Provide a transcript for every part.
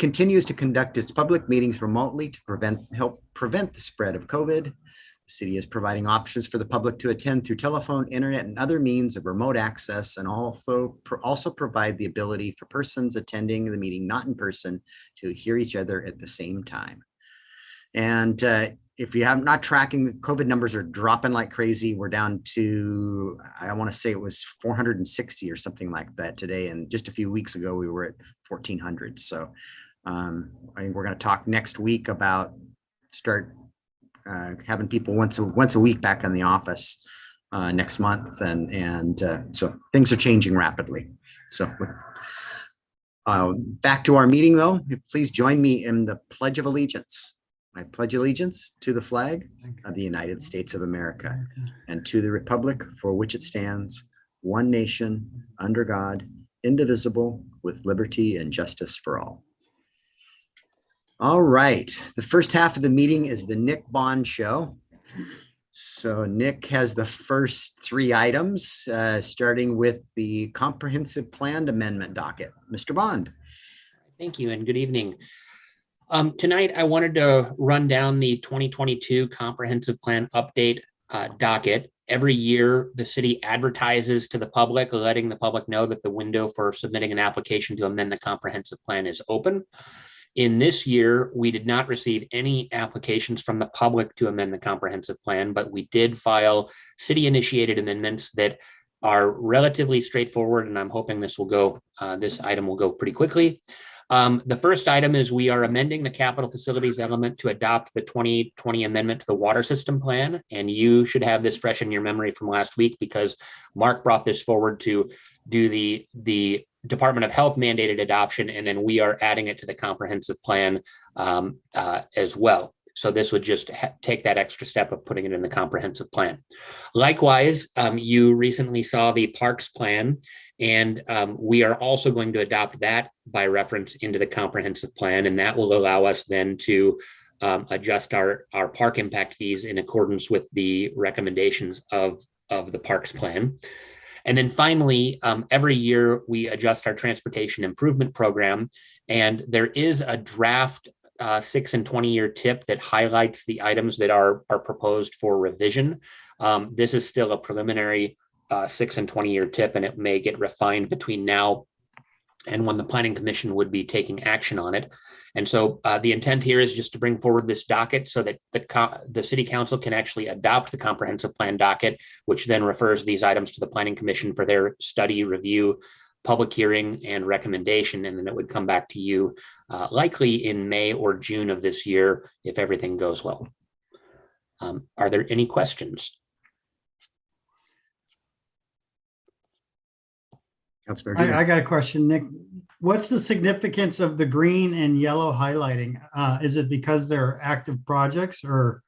continues to conduct its public meetings remotely to help prevent the spread of COVID. The city is providing options for the public to attend through telephone, internet, and other means of remote access, and also provide the ability for persons attending the meeting not in person to hear each other at the same time. And if you have not tracking, the COVID numbers are dropping like crazy. We're down to, I want to say it was 460 or something like that today. And just a few weeks ago, we were at 1,400. So I think we're going to talk next week about start having people once a week back in the office next month. And so things are changing rapidly. So back to our meeting though, please join me in the Pledge of Allegiance. I pledge allegiance to the flag of the United States of America and to the republic for which it stands, one nation, under God, indivisible, with liberty and justice for all. All right, the first half of the meeting is the Nick Bond Show. So Nick has the first three items, starting with the Comprehensive Plan Amendment docket. Mr. Bond. Thank you and good evening. Tonight, I wanted to run down the 2022 Comprehensive Plan Update docket. Every year, the city advertises to the public, letting the public know that the window for submitting an application to amend the comprehensive plan is open. In this year, we did not receive any applications from the public to amend the comprehensive plan, but we did file city-initiated amendments that are relatively straightforward, and I'm hoping this item will go pretty quickly. The first item is we are amending the capital facilities element to adopt the 2020 amendment to the water system plan. And you should have this fresh in your memory from last week because Mark brought this forward to do the Department of Health mandated adoption. And then we are adding it to the comprehensive plan as well. So this would just take that extra step of putting it in the comprehensive plan. Likewise, you recently saw the parks plan, and we are also going to adopt that by reference into the comprehensive plan, and that will allow us then to adjust our park impact fees in accordance with the recommendations of the parks plan. And then finally, every year we adjust our transportation improvement program, and there is a draft 6 and 20-year tip that highlights the items that are proposed for revision. This is still a preliminary 6 and 20-year tip, and it may get refined between now and when the Planning Commission would be taking action on it. And so the intent here is just to bring forward this docket so that the City Council can actually adopt the comprehensive plan docket, which then refers these items to the Planning Commission for their study, review, public hearing, and recommendation. And then it would come back to you likely in May or June of this year if everything goes well. Are there any questions? I got a question, Nick. What's the significance of the green and yellow highlighting? Is it because they're active projects, or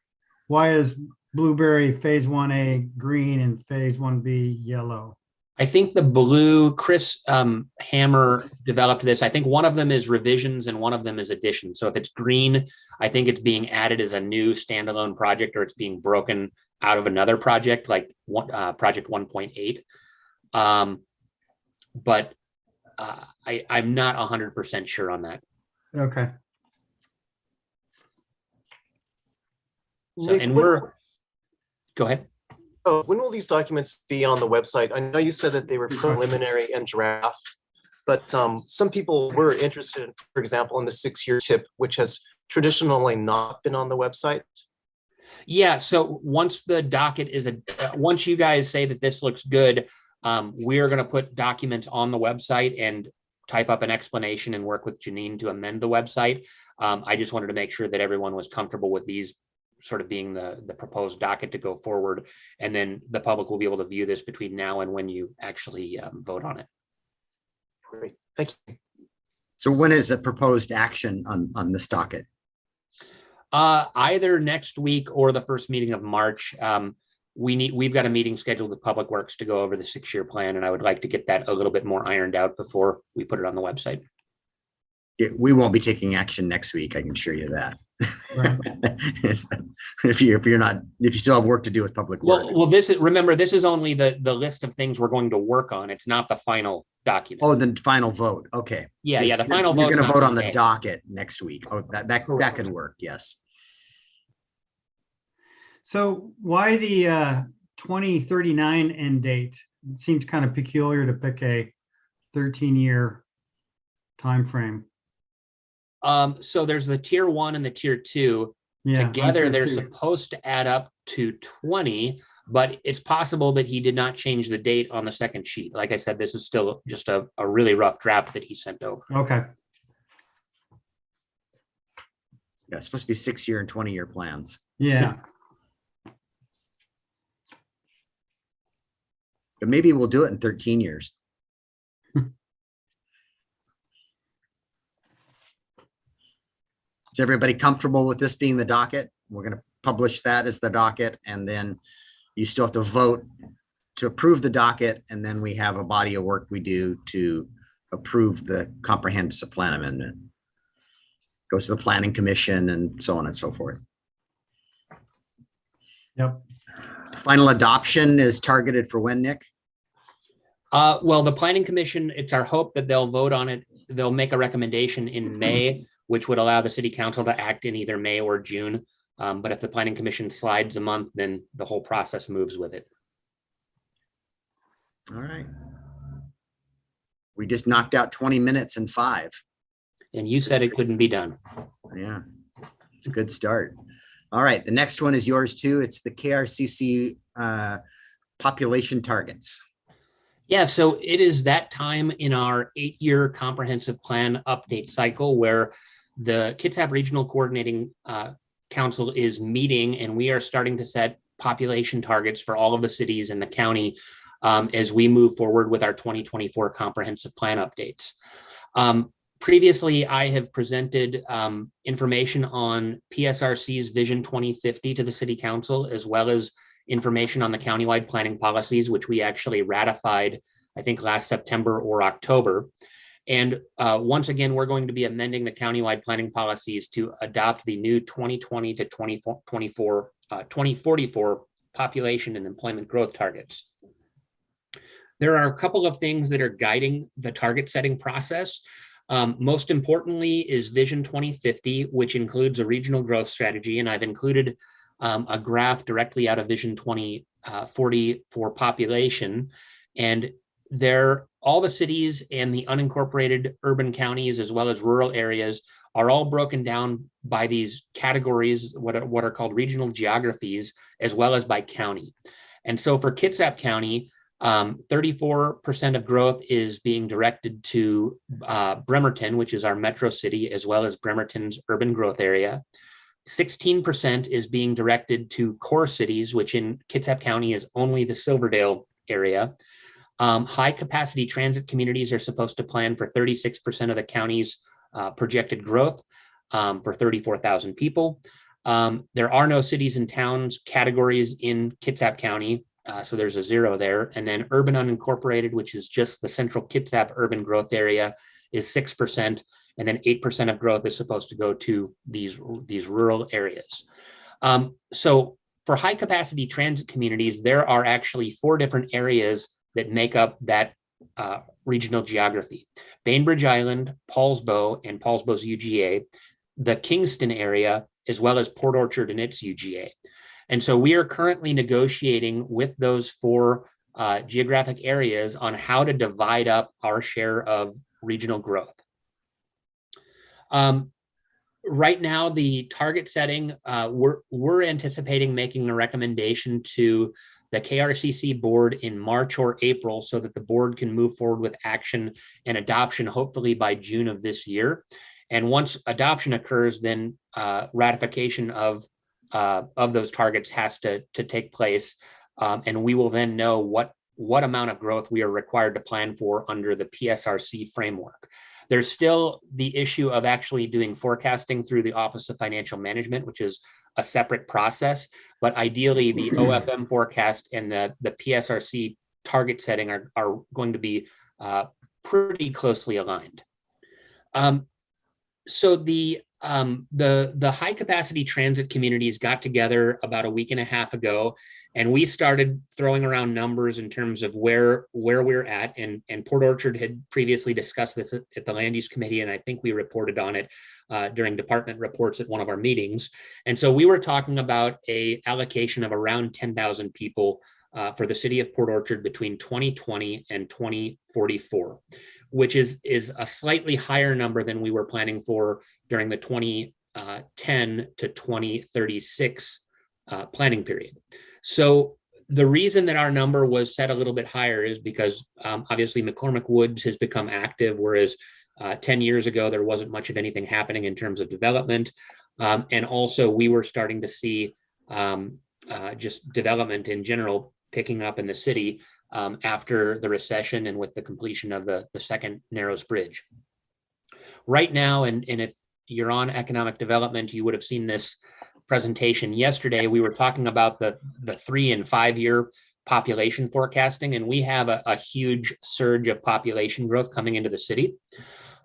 why is Blueberry Phase 1A green and Phase 1B yellow? I think the blue, Chris Hammer developed this. I think one of them is revisions and one of them is additions. So if it's green, I think it's being added as a new standalone project, or it's being broken out of another project like project 1.8. But I'm not 100% sure on that. Okay. So, Nick, go ahead. Oh, when will these documents be on the website? I know you said that they were preliminary and draft, but some people were interested, for example, in the 6-year tip, which has traditionally not been on the website. Yeah, so once the docket is, once you guys say that this looks good, we're going to put documents on the website and type up an explanation and work with Janine to amend the website. I just wanted to make sure that everyone was comfortable with these sort of being the proposed docket to go forward. And then the public will be able to view this between now and when you actually vote on it. Great, thank you. So when is a proposed action on this docket? Either next week or the first meeting of March. We've got a meeting scheduled with Public Works to go over the 6-year plan, and I would like to get that a little bit more ironed out before we put it on the website. We won't be taking action next week. I can assure you that. Right. if you still have work to do with public work. Well, remember, this is only the list of things we're going to work on. It's not the final document. Oh, the final vote. Okay. Yeah, the final You're vote's going to not vote on the today. docket next week. Oh, that could work. Yes. So why the 2039 end date? It seems kind of peculiar to pick a 13-year time frame. So there's the tier 1 and the tier 2. Yeah, Together, on tier they're 2. supposed to add up to 20, but it's possible that he did not change the date on the second sheet. Like I said, this is still just a really rough draft that he sent over. Okay. Yeah, it's supposed to be 6-year and 20-year plans. Yeah. But maybe we'll do it in 13 years. Is everybody comfortable with this being the docket? We're going to publish that as the docket, and then you still have to vote to approve the docket, and then we have a body of work we do to approve the comprehensive plan amendment. Goes to the planning commission and so on and so forth. Yep. Final adoption is targeted for when, Nick? Well, the planning commission, it's our hope that they'll vote on it. They'll make a recommendation in May, which would allow the city council to act in either May or June. But if the planning commission slides a month, then the whole process moves with it. All right. We just knocked out 20 minutes in 5. And you said it couldn't be done. Yeah, it's a good start. All right, the next one is yours too. It's the KRCC population targets. Yeah, so it is that time in our 8-year comprehensive plan update cycle where the Kitsap Regional Coordinating Council is meeting, and we are starting to set population targets for all of the cities in the county as we move forward with our 2024 comprehensive plan updates. Previously, I have presented information on PSRC's Vision 2050 to the City Council, as well as information on the countywide planning policies, which we actually ratified, I think, last September or October. And once again, we're going to be amending the countywide planning policies to adopt the new 2020 to 2044 population and employment growth targets. There are a couple of things that are guiding the target setting process. Most importantly is Vision 2050, which includes a regional growth strategy. And I've included a graph directly out of Vision 2040 for population. And all the cities and the unincorporated urban counties, as well as rural areas, are all broken down by these categories, what are called regional geographies, as well as by county. And so for Kitsap County, 34% of growth is being directed to Bremerton, which is our metro city, as well as Bremerton's urban growth area. 16% is being directed to core cities, which in Kitsap County is only the Silverdale area. High capacity transit communities are supposed to plan for 36% of the county's projected growth for 34,000 people. There are no cities and towns categories in Kitsap County. So there's a 0 there. And then urban unincorporated, which is just the central Kitsap urban growth area, is 6%. And then 8% of growth is supposed to go to these rural areas. So for high capacity transit communities, there are actually 4 different areas that make up that regional geography: Bainbridge Island, Paulsbo, and Paulsbo's UGA, the Kingston area, as well as Port Orchard and its UGA. And so we are currently negotiating with those 4 geographic areas on how to divide up our share of regional growth. Right now, the target setting, we're anticipating making a recommendation to the KRCC board in March or April so that the board can move forward with action and adoption, hopefully by June of this year. And once adoption occurs, then ratification of those targets has to take place. And we will then know what amount of growth we are required to plan for under the PSRC framework. There's still the issue of actually doing forecasting through the Office of Financial Management, which is a separate process. But ideally, the OFM forecast and the PSRC target setting are going to be pretty closely aligned. So the high capacity transit communities got together about a week and a half ago, and we started throwing around numbers in terms of where we're at. And Port Orchard had previously discussed this at the Land Use Committee, and I think we reported on it during department reports at one of our meetings. And so we were talking about a allocation of around 10,000 people for the city of Port Orchard between 2020 and 2044, which is a slightly higher number than we were planning for during the 2010 to 2036 planning period. So the reason that our number was set a little bit higher is because obviously McCormick Woods has become active, whereas 10 years ago, there wasn't much of anything happening in terms of development. And also we were starting to see just development in general picking up in the city after the recession and with the completion of the second Narrows Bridge. Right now, and if you're on economic development, you would have seen this presentation yesterday. We were talking about the 3 and 5 year population forecasting, and we have a huge surge of population growth coming into the city.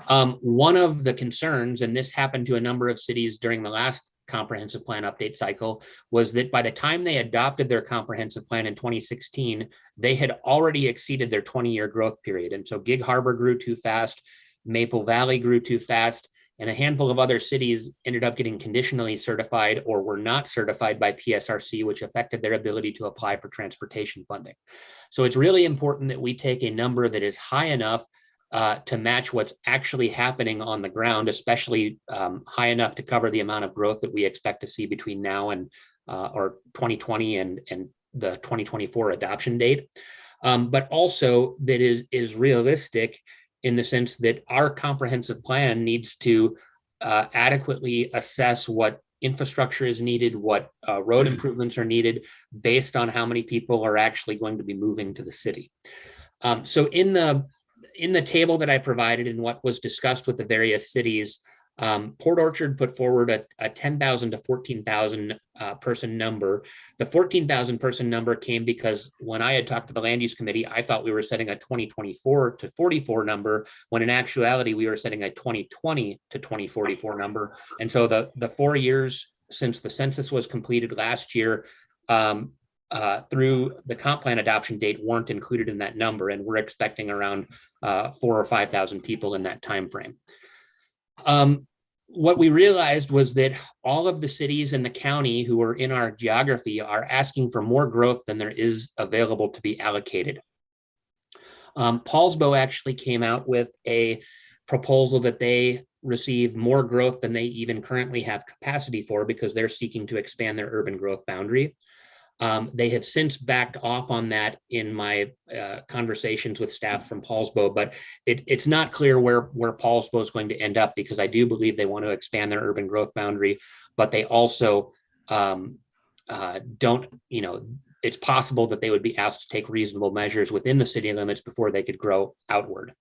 One of the concerns, and this happened to a number of cities during the last comprehensive plan update cycle, was that by the time they adopted their comprehensive plan in 2016, they had already exceeded their 20-year growth period. And so Gig Harbor grew too fast, Maple Valley grew too fast, and a handful of other cities ended up getting conditionally certified or were not certified by PSRC, which affected their ability to apply for transportation funding. So it's really important that we take a number that is high enough to match what's actually happening on the ground, especially high enough to cover the amount of growth that we expect to see between now and or 2020 and the 2024 adoption date, but also that is realistic in the sense that our comprehensive plan needs to adequately assess what infrastructure is needed, what road improvements are needed based on how many people are actually going to be moving to the city. So in the table that I provided and what was discussed with the various cities, Port Orchard put forward a 10,000 to 14,000 person number. The 14,000 person number came because when I had talked to the Land Use Committee, I thought we were setting a 2024 to 44 number, when in actuality, we were setting a 2020 to 2044 number. And so the 4 years since the census was completed last year, through the comp plan adoption date weren't included in that number, and we're expecting around 4,000 or 5,000 people in that time frame. What we realized was that all of the cities in the county who are in our geography are asking for more growth than there is available to be allocated. Paulsbo actually came out with a proposal that they receive more growth than they even currently have capacity for because they're seeking to expand their urban growth boundary. They have since backed off on that in my conversations with staff from Paulsbo, but it's not clear where Paulsbo is going to end up, because I do believe they want to expand their urban growth boundary, but they also don't, it's possible that they would be asked to take reasonable measures within the city limits before they could grow outward.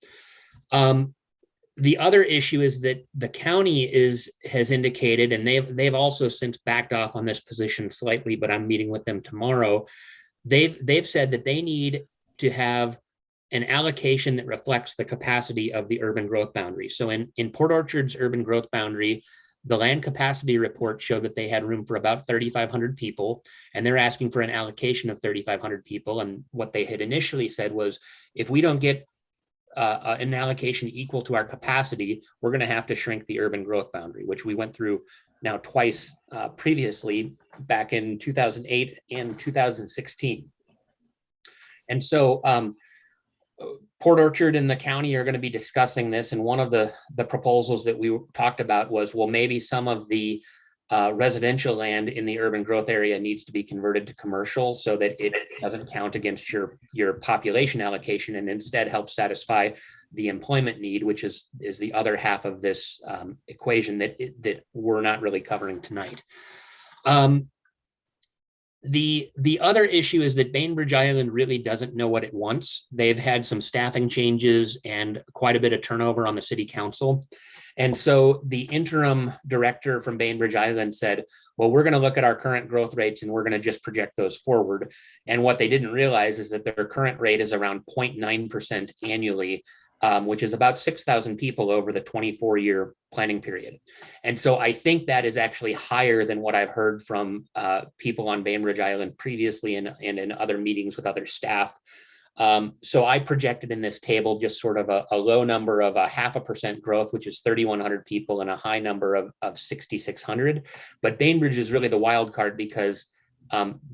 The other issue is that the county has indicated, and they've also since backed off on this position slightly, but I'm meeting with them tomorrow. They've said that they need to have an allocation that reflects the capacity of the urban growth boundary. So in Port Orchard's urban growth boundary, the land capacity report showed that they had room for about 3,500 people, and they're asking for an allocation of 3,500 people. And what they had initially said was, if we don't get an allocation equal to our capacity, we're going to have to shrink the urban growth boundary, which we went through now twice previously, back in 2008 and 2016. And so Port Orchard and the county are going to be discussing this. And one of the proposals that we talked about was, well, maybe some of the residential land in the urban growth area needs to be converted to commercial so that it doesn't count against your population allocation, and instead help satisfy the employment need, which is the other half of this equation that we're not really covering tonight. The other issue is that Bainbridge Island really doesn't know what it wants. They've had some staffing changes and quite a bit of turnover on the city council. And so the interim director from Bainbridge Island said, well, we're going to look at our current growth rates and we're going to just project those forward. And what they didn't realize is that their current rate is around 0.9% annually which is about 6,000 people over the 24-year planning period. And so I think that is actually higher than what I've heard from people on Bainbridge Island previously and in other meetings with other staff. So I projected in this table just sort of a low number of 0.5% growth, which is 3,100 people, and a high number of 6,600. But Bainbridge is really the wild card because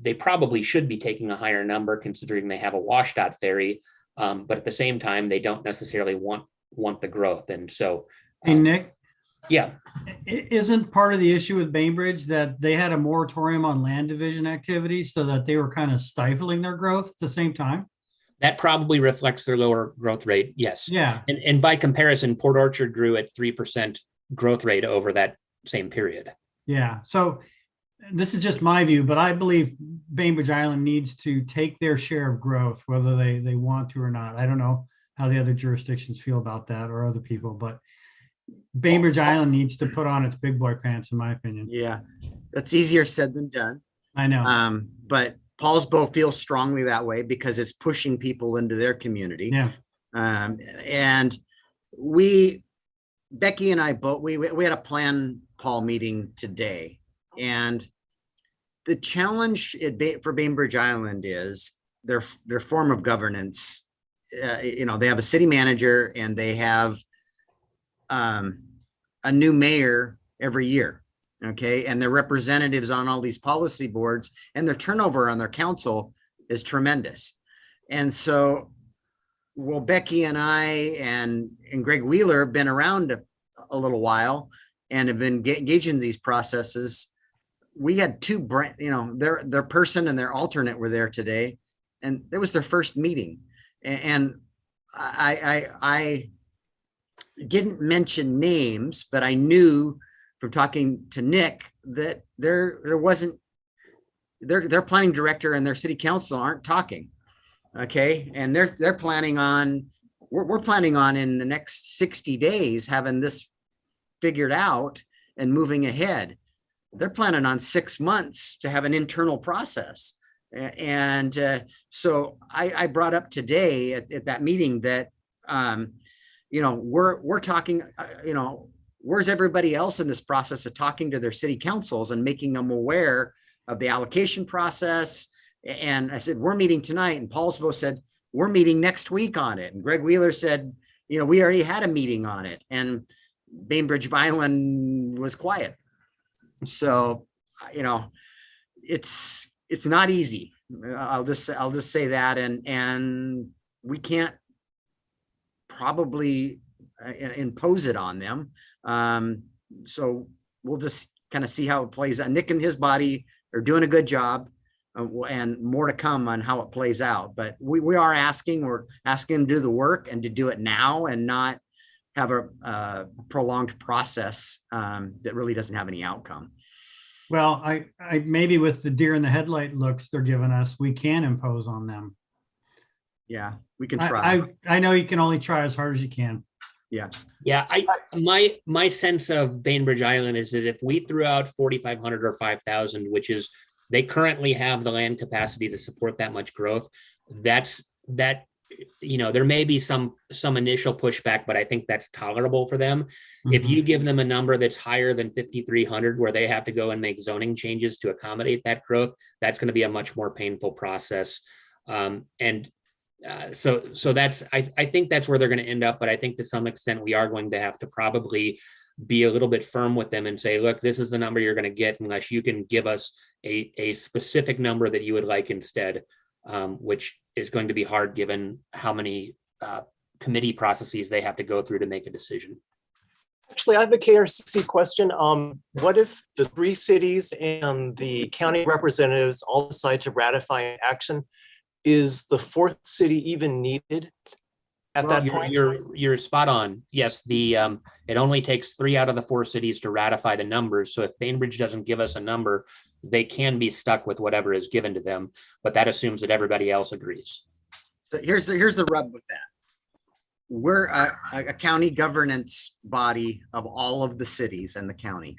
they probably should be taking a higher number considering they have a WashDOT ferry. But at the same time, they don't necessarily want the growth. And so, Hey, Nick, yeah, isn't part of the issue with Bainbridge that they had a moratorium on land division activities so that they were kind of stifling their growth at the same time? that probably reflects their lower growth rate. Yes. Yeah. And by comparison, Port Orchard grew at 3% growth rate over that same period. Yeah. So this is just my view, but I believe Bainbridge Island needs to take their share of growth, whether they want to or not. I don't know how the other jurisdictions feel about that or other people, but Bainbridge Island needs to put on its big boy pants, in my opinion. Yeah, that's easier said than done. I know. But Paulsbo feels strongly that way because it's pushing people into their community. Yeah. And Becky and I both, we had a plan Paul meeting today, and the challenge for Bainbridge Island is their form of governance. They have a city manager and they have a new mayor every year. Okay. And their representatives on all these policy boards, and their turnover on their council is tremendous. And so, well, Becky and I and Greg Wheeler have been around a little while and have been engaged in these processes. We had their person and their alternate were there today, and it was their first meeting. And I didn't mention names, but I knew from talking to Nick that their planning director and their city council aren't talking. Okay. And they're planning on, we're planning on in the next 60 days, having this figured out and moving ahead. They're planning on 6 months to have an internal process. And so I brought up today at that meeting that, we're talking, where's everybody else in this process of talking to their city councils and making them aware of the allocation process? And I said, we're meeting tonight. And Paulsbo said, we're meeting next week on it. And Greg Wheeler said, we already had a meeting on it. And Bainbridge Island was quiet. So, it's not easy. I'll just say that. And we can't probably impose it on them. So we'll just kind of see how it plays out. Nick and his body are doing a good job, and more to come on how it plays out. But we're asking them to do the work and to do it now and not have a prolonged process that really doesn't have any outcome. Well, I maybe with the deer in the headlight looks they're giving us, we can impose on them. Yeah, we can try. I know you can only try as hard as you can. Yeah. Yeah. My sense of Bainbridge Island is that if we threw out 4,500 or 5,000, which is, they currently have the land capacity to support that much growth, there may be some initial pushback, but I think that's tolerable for them. Mm-hmm. If you give them a number that's higher than 5,300, where they have to go and make zoning changes to accommodate that growth, that's going to be a much more painful process. So that's, I think that's where they're going to end up. But I think to some extent, we are going to have to probably be a little bit firm with them and say, look, this is the number you're going to get unless you can give us a specific number that you would like instead, which is going to be hard given how many committee processes they have to go through to make a decision. Actually, I have a KRCC question. What if the 3 cities and the county representatives all decide to ratify an action? Is the 4th city even needed at that point? You're spot on. Yes, it only takes 3 out of the 4 cities to ratify the numbers. So if Bainbridge doesn't give us a number, they can be stuck with whatever is given to them, but that assumes that everybody else agrees. So here's the rub with that. We're a county governance body of all of the cities and the county.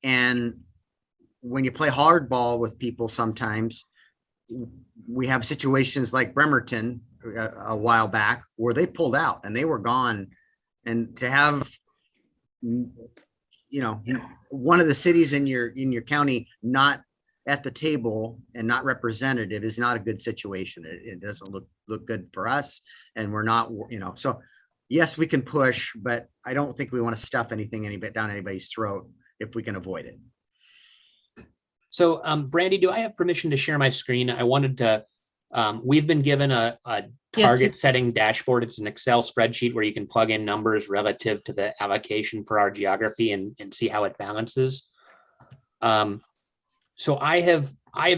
And when you play hardball with people, sometimes we have situations like Bremerton a while back where they pulled out and they were gone. And to have, one of the cities in your county not at the table and not representative is not a good situation. It doesn't look good for us, and we're not, so yes, we can push, but I don't think we want to stuff anything down anybody's throat if we can avoid it. So, Brandy, do I have permission to share my screen? I wanted to, we've been given a target setting dashboard. It's an Excel spreadsheet where you can plug in numbers relative to the allocation for our geography and see how it balances. So I have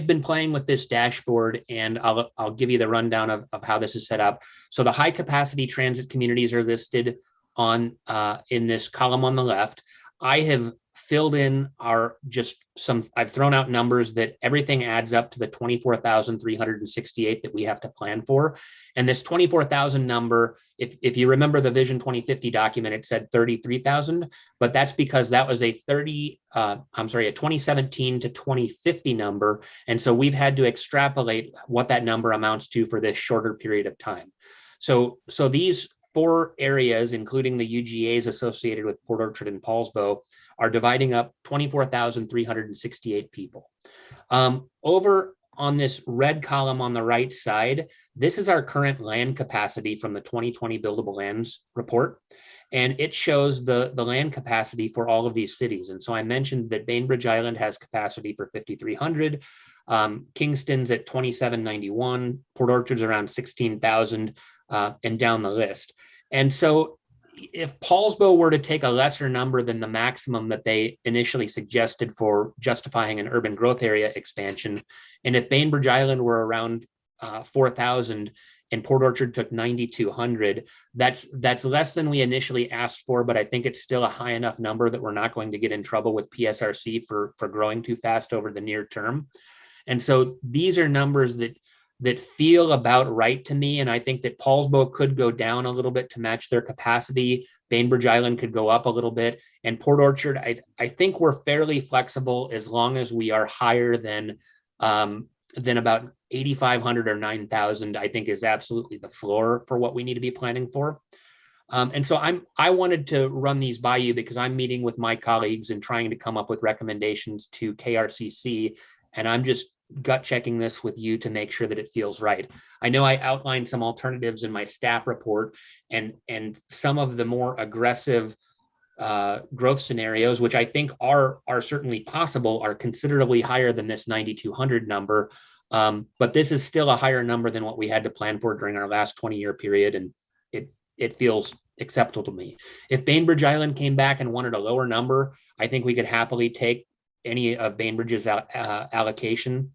been playing with this dashboard, and I'll give you the rundown of how this is set up. So the high capacity transit communities are listed on in this column on the left. I have filled in I've thrown out numbers that everything adds up to the 24,368 that we have to plan for. And this 24,000 number, if you remember the Vision 2050 document, it said 33,000, but that's because that was a 2017 to 2050 number. And so we've had to extrapolate what that number amounts to for this shorter period of time. So these 4 areas, including the UGAs associated with Port Orchard and Paulsbo, are dividing up 24,368 people. Over on this red column on the right side, this is our current land capacity from the 2020 Buildable Lands report. And it shows the land capacity for all of these cities. And so I mentioned that Bainbridge Island has capacity for 5,300. Kingston's at 2,791, Port Orchard's around 16,000, and down the list. And so if Paulsbo were to take a lesser number than the maximum that they initially suggested for justifying an urban growth area expansion, and if Bainbridge Island were around 4,000 and Port Orchard took 9,200, that's less than we initially asked for, but I think it's still a high enough number that we're not going to get in trouble with PSRC for growing too fast over the near term. And so these are numbers that feel about right to me. And I think that Paulsbo could go down a little bit to match their capacity. Bainbridge Island could go up a little bit. And Port Orchard, I think we're fairly flexible as long as we are higher than about 8,500 or 9,000, I think is absolutely the floor for what we need to be planning for. And so I wanted to run these by you because I'm meeting with my colleagues and trying to come up with recommendations to KRCC. And I'm just gut checking this with you to make sure that it feels right. I know I outlined some alternatives in my staff report, and some of the more aggressive growth scenarios, which I think are certainly possible, are considerably higher than this 9,200 number. But this is still a higher number than what we had to plan for during our last 20-year period, and it feels acceptable to me. If Bainbridge Island came back and wanted a lower number, I think we could happily take any of Bainbridge's allocation.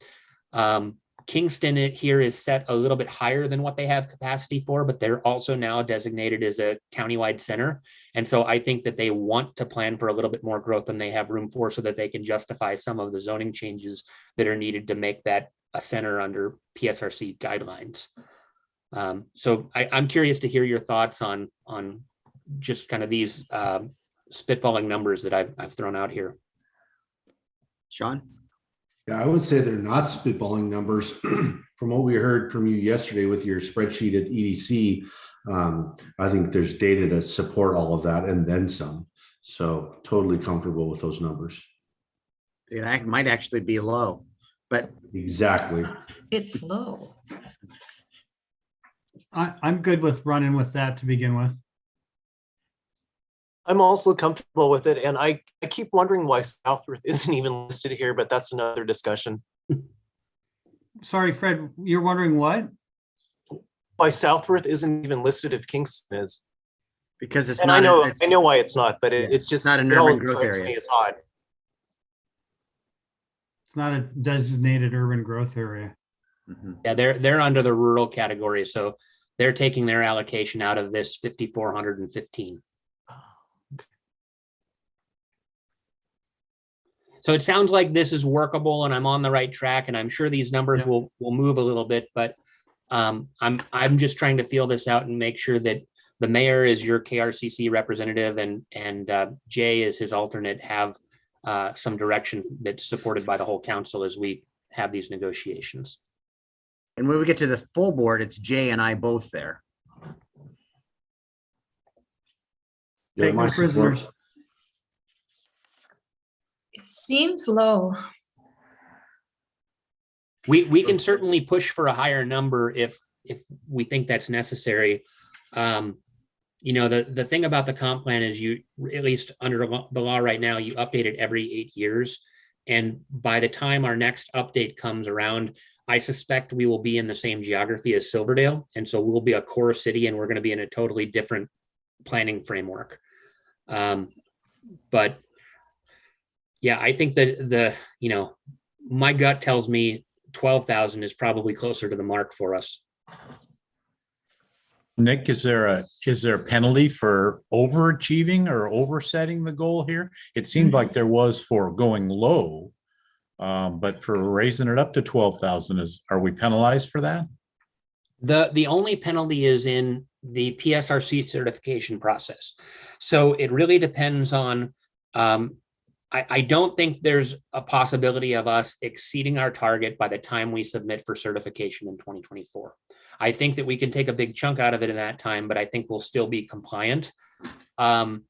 Kingston here is set a little bit higher than what they have capacity for, but they're also now designated as a countywide center. And so I think that they want to plan for a little bit more growth than they have room for so that they can justify some of the zoning changes that are needed to make that a center under PSRC guidelines. So I'm curious to hear your thoughts on just kind of these spitballing numbers that I've thrown out here. Sean? Yeah, I would say they're not spitballing numbers. From what we heard from you yesterday with your spreadsheet at EDC, I think there's data to support all of that and then some. So totally comfortable with those numbers. It might actually be low, but exactly. It's low. I'm good with running with that to begin with. I'm also comfortable with it. And I keep wondering why Southworth isn't even listed here, but that's another discussion. Sorry, Fred, you're wondering what? Why Southworth isn't even listed if Kingston is. because it's And not. I know why it's not, but it's just not an it urban always growth strikes area. me as odd. It's not a designated urban growth area. Mhm. Yeah, they're under the rural category, so they're taking their allocation out of this 5,415. So it sounds like this is workable and I'm on the right track, and I'm sure these numbers will move a little bit, but I'm just trying to feel this out and make sure that the mayor is your KRCC representative and Jay is his alternate, have some direction that's supported by the whole council as we have these negotiations. And when we get to the full board, it's Jay and I both there. Yeah, Take no my support. prisoners. It seems low. We can certainly push for a higher number if we think that's necessary. You know, the thing about the comp plan is you, at least under the law right now, you update it every 8 years. And by the time our next update comes around, I suspect we will be in the same geography as Silverdale. And so we'll be a core city and we're going to be in a totally different planning framework. But yeah, I think that you know, my gut tells me 12,000 is probably closer to the mark for us. Nick, is there a penalty for overachieving or oversetting the goal here? It seemed like there was for going low, but for raising it up to 12,000, are we penalized for that? The only penalty is in the PSRC certification process. So it really depends on, I don't think there's a possibility of us exceeding our target by the time we submit for certification in 2024. I think that we can take a big chunk out of it in that time, but I think we'll still be compliant. But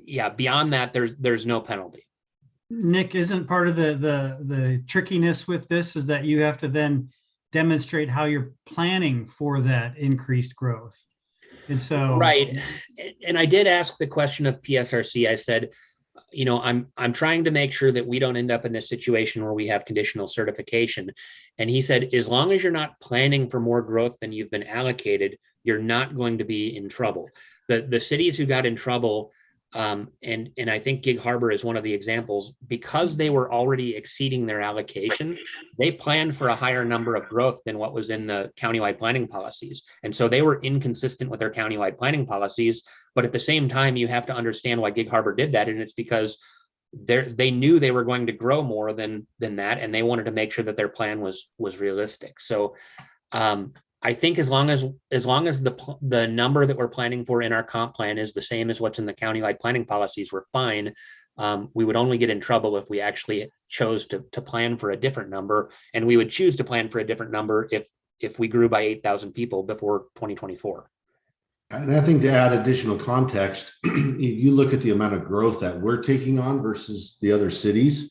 yeah, beyond that, there's no penalty. Nick, isn't part of the trickiness with this is that you have to then demonstrate how you're planning for that increased growth. And so, right. And I did ask the question of PSRC. I said, you know, I'm trying to make sure that we don't end up in this situation where we have conditional certification. And he said, as long as you're not planning for more growth than you've been allocated, you're not going to be in trouble. The cities who got in trouble, and I think Gig Harbor is one of the examples, because they were already exceeding their allocation, they planned for a higher number of growth than what was in the countywide planning policies. And so they were inconsistent with their countywide planning policies. But at the same time, you have to understand why Gig Harbor did that. And it's because they knew they were going to grow more than that. And they wanted to make sure that their plan was realistic. So I think as long as the number that we're planning for in our comp plan is the same as what's in the countywide planning policies, we're fine. We would only get in trouble if we actually chose to plan for a different number, and we would choose to plan for a different number if we grew by 8,000 people before 2024. And I think to add additional context, you look at the amount of growth that we're taking on versus the other cities.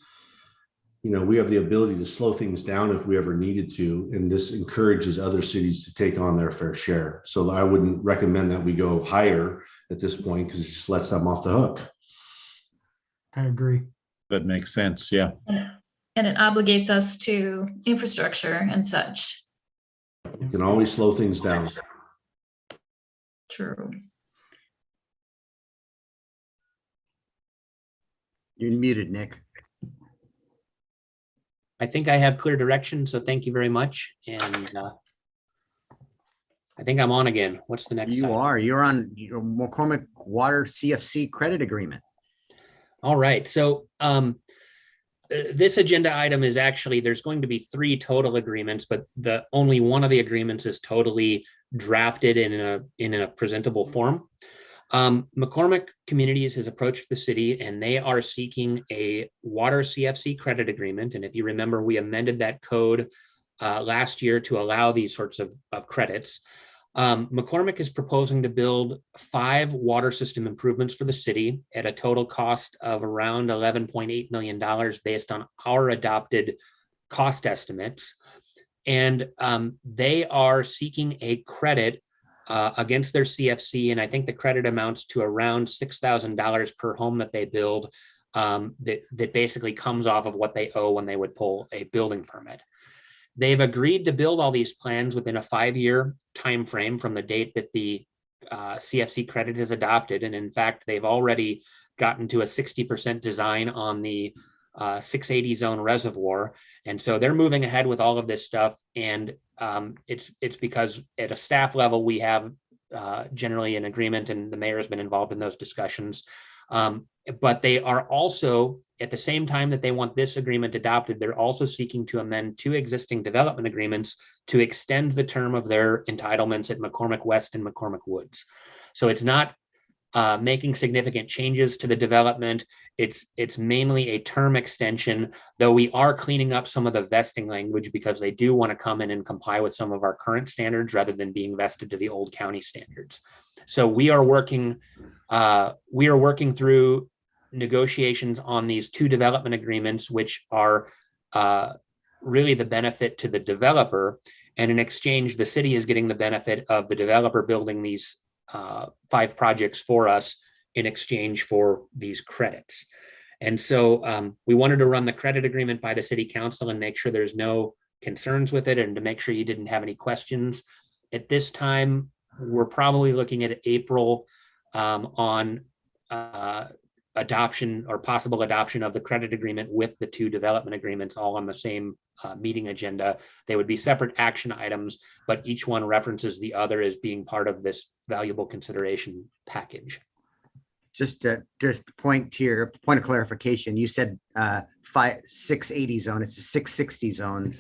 You know, we have the ability to slow things down if we ever needed to, and this encourages other cities to take on their fair share. So I wouldn't recommend that we go higher at this point because it just lets them off the hook. I agree. That makes sense. Yeah. And it obligates us to infrastructure and such. You can always slow things down. True. You're muted, Nick. I think I have clear direction, so thank you very much. And I think I'm on again. What's the next? You're on your McCormick Water CFC credit agreement. All right. So this agenda item is actually, there's going to be 3 total agreements, but only one of the agreements is totally drafted in a presentable form. McCormick Communities has approached the city and they are seeking a water CFC credit agreement. And if you remember, we amended that code last year to allow these sorts of credits. McCormick is proposing to build 5 water system improvements for the city at a total cost of around $11.8 million based on our adopted cost estimates. And they are seeking a credit against their CFC, and I think the credit amounts to around $6,000 per home that they build, that basically comes off of what they owe when they would pull a building permit. They've agreed to build all these plans within a 5-year time frame from the date that the CFC credit is adopted, and in fact, they've already gotten to a 60% design on the 680 zone reservoir, and so they're moving ahead with all of this stuff. And it's because at a staff level, we have generally an agreement, and the mayor has been involved in those discussions. But they are also, at the same time that they want this agreement adopted, they're also seeking to amend 2 existing development agreements to extend the term of their entitlements at McCormick West and McCormick Woods. So it's not making significant changes to the development. It's mainly a term extension, though we are cleaning up some of the vesting language because they do want to come in and comply with some of our current standards rather than being vested to the old county standards. So we are working through negotiations on these two development agreements, which are really the benefit to the developer. And in exchange, the city is getting the benefit of the developer building these 5 projects for us in exchange for these credits. And so we wanted to run the credit agreement by the city council and make sure there's no concerns with it, and to make sure you didn't have any questions. At this time, we're probably looking at April on adoption or possible adoption of the credit agreement with the 2 development agreements all on the same meeting agenda. They would be separate action items, but each one references the other as being part of this valuable consideration package. Just point of clarification. You said 680 zone. It's a 660 zone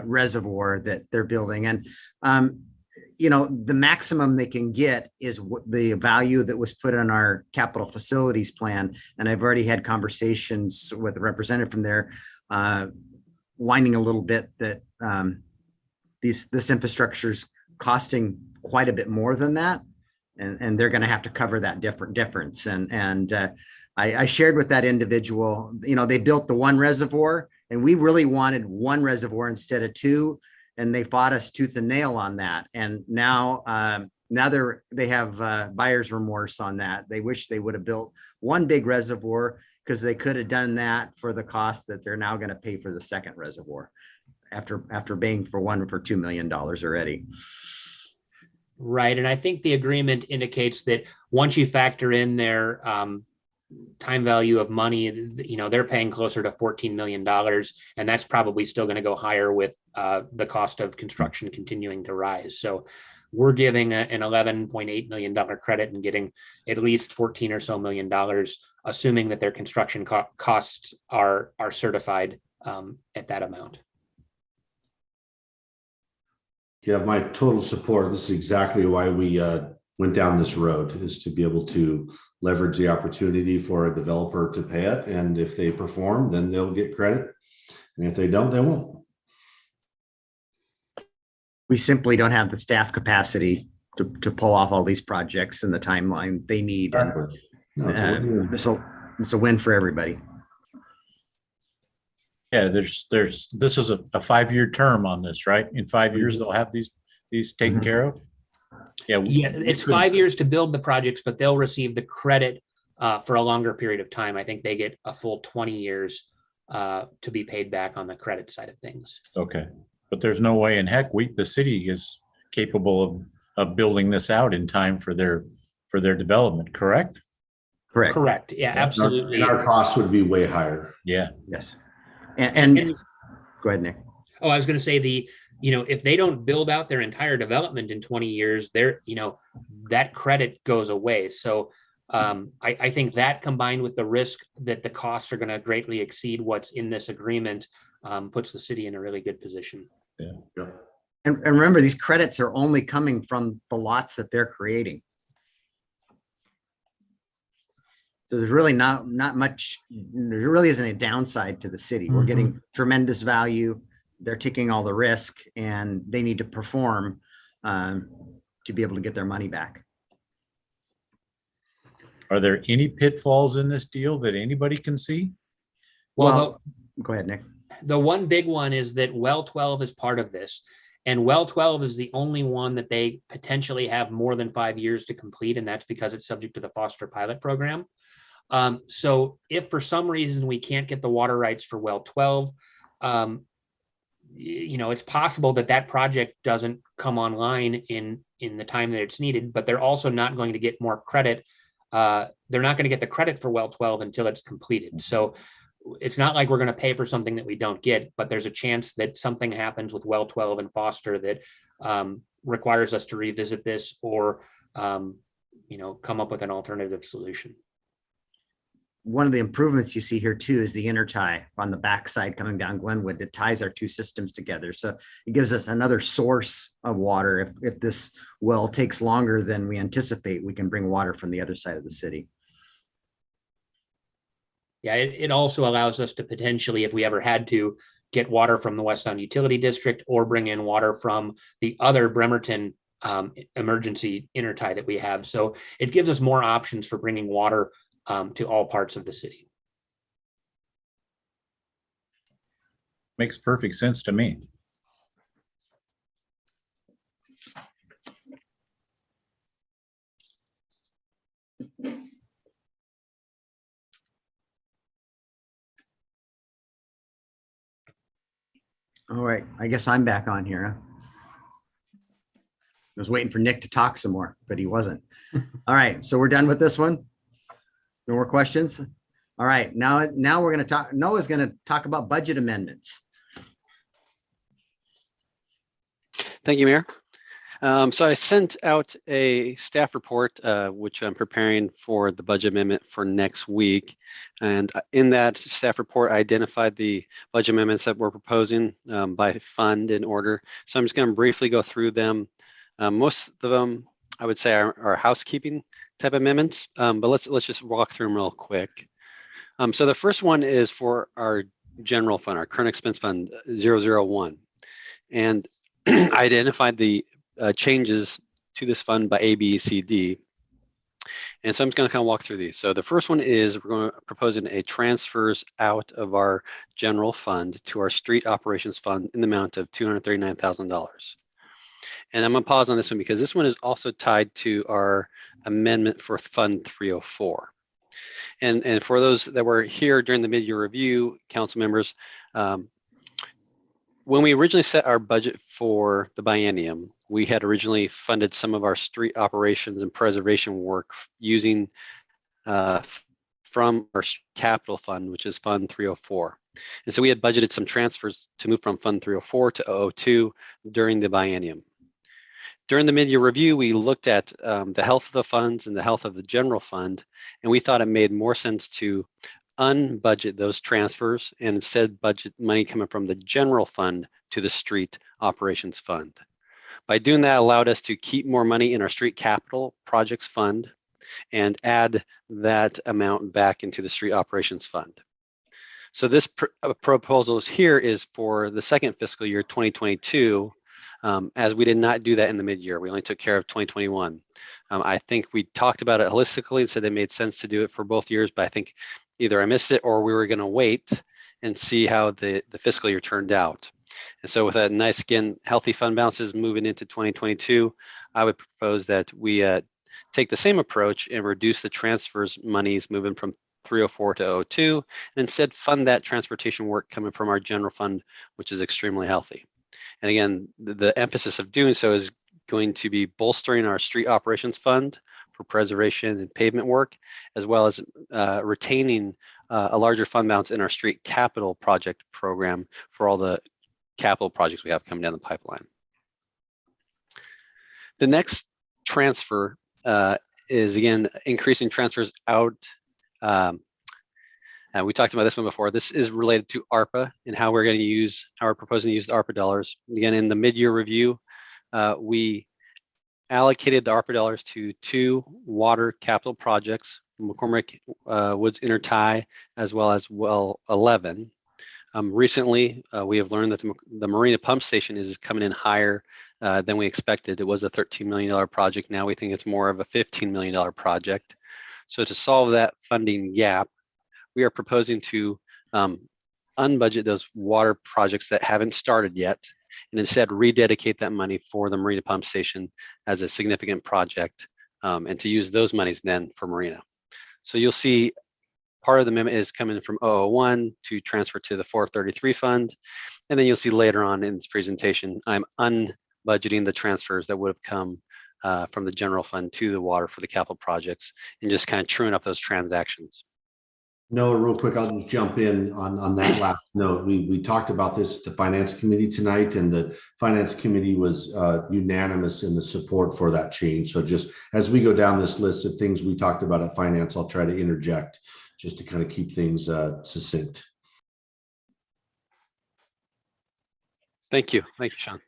reservoir that they're building, and the maximum they can get is what the value that was put on our capital facilities plan. And I've already had conversations with a representative from there, whining a little bit that this infrastructure is costing quite a bit more than that. And they're going to have to cover that difference. And I shared with that individual, they built the 1 reservoir, and we really wanted 1 reservoir instead of 2. And they fought us tooth and nail on that. And now they have buyer's remorse on that. They wish they would have built 1 big reservoir, because they could have done that for the cost that they're now going to pay for the second reservoir after paying for one for $2 million already. Right. And I think the agreement indicates that once you factor in their time value of money, they're paying closer to $14 million. And that's probably still going to go higher with the cost of construction continuing to rise. So we're giving an $11.8 million credit and getting at least 14 or so million dollars, assuming that their construction costs are certified at that amount. You have my total support. This is exactly why we went down this road, is to be able to leverage the opportunity for a developer to pay it. And if they perform, then they'll get credit. And if they don't, they won't. We simply don't have the staff capacity to pull off all these projects in the timeline they need. And this a win for everybody. Yeah, this is a 5-year term on this, right? In 5 years, they'll have these taken care of. Yeah, it's 5 years to build the projects, but they'll receive the credit for a longer period of time. I think they get a full 20 years to be paid back on the credit side of things. Okay, but there's no way in heck the city is capable of building this out in time for their development, correct? Correct. Yeah, absolutely. And our costs would be way higher. Yeah. Yes. And go ahead, Nick. Oh, I was going to say if they don't build out their entire development in 20 years, that credit goes away. So I think that, combined with the risk that the costs are going to greatly exceed what's in this agreement, puts the city in a really good position. Yeah. And remember, these credits are only coming from the lots that they're creating. So there's really not much, there really isn't a downside to the city. We're getting tremendous value. They're taking all the risk, and they need to perform to be able to get their money back. Are there any pitfalls in this deal that anybody can see? Well, go ahead, Nick. The one big one is that well 12 is part of this. And well 12 is the only one that they potentially have more than 5 years to complete. And that's because it's subject to the Foster pilot program. So if for some reason we can't get the water rights for well 12, it's possible that project doesn't come online in the time that it's needed, but they're also not going to get more credit. They're not going to get the credit for well 12 until it's completed. So it's not like we're going to pay for something that we don't get, but there's a chance that something happens with well 12 and Foster that requires us to revisit this or, come up with an alternative solution. one of the improvements you see here too is the intertie on the backside coming down Glenwood that ties our two systems together. So it gives us another source of water. If this well takes longer than we anticipate, we can bring water from the other side of the city. Yeah, it also allows us to potentially, if we ever had to, get water from the West Sound Utility District or bring in water from the other Bremerton emergency intertie that we have. So it gives us more options for bringing water to all parts of the city. Makes perfect sense to me. All right, I guess I'm back on here. Huh? I was waiting for Nick to talk some more, but he wasn't. All right, so we're done with this one. No more questions? All right, now we're going to talk. Noah's going to talk about budget amendments. Thank you, Mayor. So I sent out a staff report, which I'm preparing for the budget amendment for next week. And in that staff report, I identified the budget amendments that we're proposing by fund in order. So I'm just going to briefly go through them. Most of them, I would say, are housekeeping type amendments, but let's just walk through them real quick. So the first one is for our general fund, our current expense fund 001. And I identified the changes to this fund by A, B, C, D. And so I'm just going to kind of walk through these. So the first one is we're going to propose a transfers out of our general fund to our street operations fund in the amount of $239,000. And I'm going to pause on this one because this one is also tied to our amendment for Fund 304. And for those that were here during the mid-year review, council members, when we originally set our budget for the biennium, we had originally funded some of our street operations and preservation work using from our capital fund, which is Fund 304. And so we had budgeted some transfers to move from Fund 304 to 002 during the biennium. During the mid-year review, we looked at the health of the funds and the health of the general fund, and we thought it made more sense to unbudget those transfers and instead budget money coming from the general fund to the street operations fund. By doing that, allowed us to keep more money in our street capital projects fund and add that amount back into the street operations fund. So this proposal here is for the second fiscal year, 2022, as we did not do that in the mid-year. We only took care of 2021. I think we talked about it holistically and said it made sense to do it for both years, but I think either I missed it or we were going to wait and see how the fiscal year turned out. And so with a nice, again, healthy fund balances moving into 2022, I would propose that we take the same approach and reduce the transfers monies moving from 304 to 02, and instead fund that transportation work coming from our general fund, which is extremely healthy. And again, the emphasis of doing so is going to be bolstering our street operations fund for preservation and pavement work, as well as retaining a larger fund balance in our street capital project program for all the capital projects we have coming down the pipeline. The next transfer is, again, increasing transfers out. We talked about this one before. This is related to ARPA and how we're proposing to use the ARPA dollars. Again, in the mid-year review, we allocated the ARPA dollars to 2 water capital projects, McCormick Woods Intertie, as well as Well 11. Recently, we have learned that the Marina Pump Station is coming in higher than we expected. It was a $13 million project. Now we think it's more of a $15 million project. So to solve that funding gap, we are proposing to unbudget those water projects that haven't started yet, and instead rededicate that money for the Marina Pump Station as a significant project, and to use those monies then for Marina. So you'll see part of the amendment is coming from 001 to transfer to the 433 fund. And then you'll see later on in this presentation, I'm unbudgeting the transfers that would have come from the general fund to the water for the capital projects and just kind of truing up those transactions. No, real quick, I'll just jump in on that last note. We talked about this at the Finance Committee tonight, and the Finance Committee was unanimous in the support for that change. So just as we go down this list of things we talked about at Finance, I'll try to interject just to kind of keep things succinct. Thank you, Sean.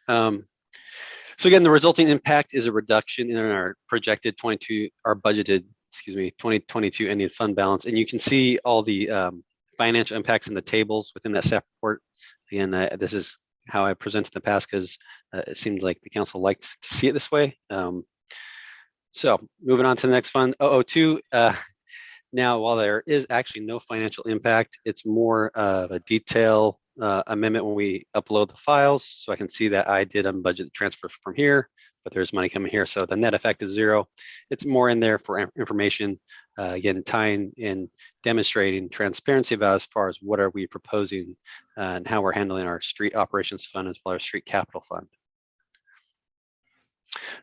So again, the resulting impact is a reduction in our projected 2022 ending fund balance, and you can see all the financial impacts in the tables within that staff report. Again, this is how I presented in the past because it seemed like the council liked to see it this way. So moving on to the next fund, 002. Now, while there is actually no financial impact, it's more of a detail amendment when we upload the files. So I can see that I did unbudget transfer from here, but there's money coming here. So the net effect is 0. It's more in there for information, again, tying and demonstrating transparency about as far as what are we proposing and how we're handling our street operations fund as well as street capital fund.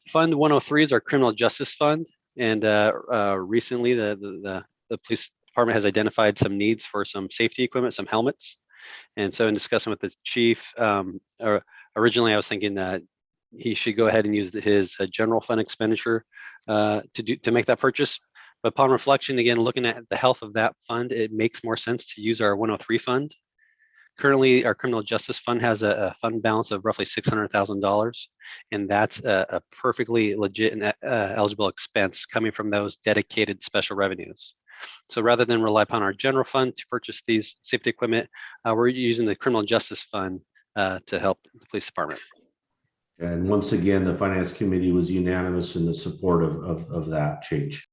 Fund 103 is our criminal justice fund. And recently the police department has identified some needs for some safety equipment, some helmets. And so in discussing with the chief, originally I was thinking that he should go ahead and use his general fund expenditure to make that purchase. But upon reflection, again, looking at the health of that fund, it makes more sense to use our 103 fund. Currently, our criminal justice fund has a fund balance of roughly $600,000, and that's a perfectly legit and eligible expense coming from those dedicated special revenues. So rather than rely upon our general fund to purchase these safety equipment, we're using the criminal justice fund to help the police department. And once again, the finance committee was unanimous in the support of that change.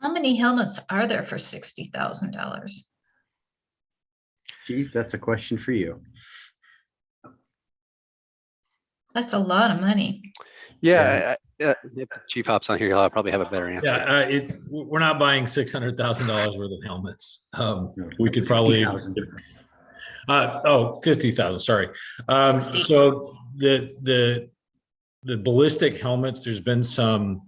How many helmets are there for $60,000? Chief, that's a question for you. That's a lot of money. Yeah, if the chief hops on here, I'll probably have a better answer. Yeah, we're not buying $600,000 worth of helmets. We could probably 50,000. Sorry. So the ballistic helmets, there's been some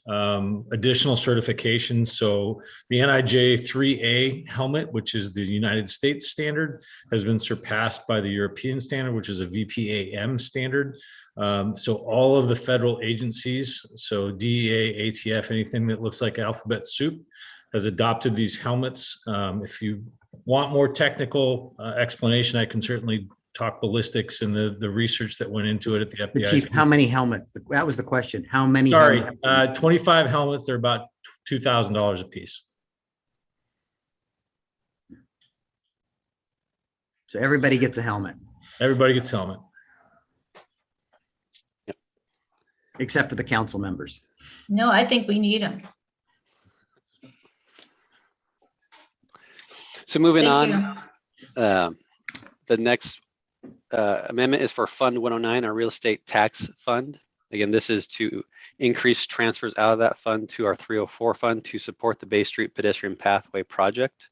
additional certifications. So the NIJ 3A helmet, which is the United States standard, has been surpassed by the European standard, which is a VPAM standard. So all of the federal agencies, so DEA, ATF, anything that looks like alphabet soup, has adopted these helmets. If you want more technical explanation, I can certainly talk ballistics and the research that went into it at the FBI. Chief, how many helmets? That was the question. How many? Sorry, 25 helmets. They're about $2,000 a piece. So everybody gets a helmet. Everybody gets a helmet. Yep. Except for the council members. No, I think we need them. So moving Thank on, the next amendment is for Fund 109, our real estate tax fund. Again, this is to increase transfers out of that fund to our 304 fund to support the Bay Street pedestrian pathway project.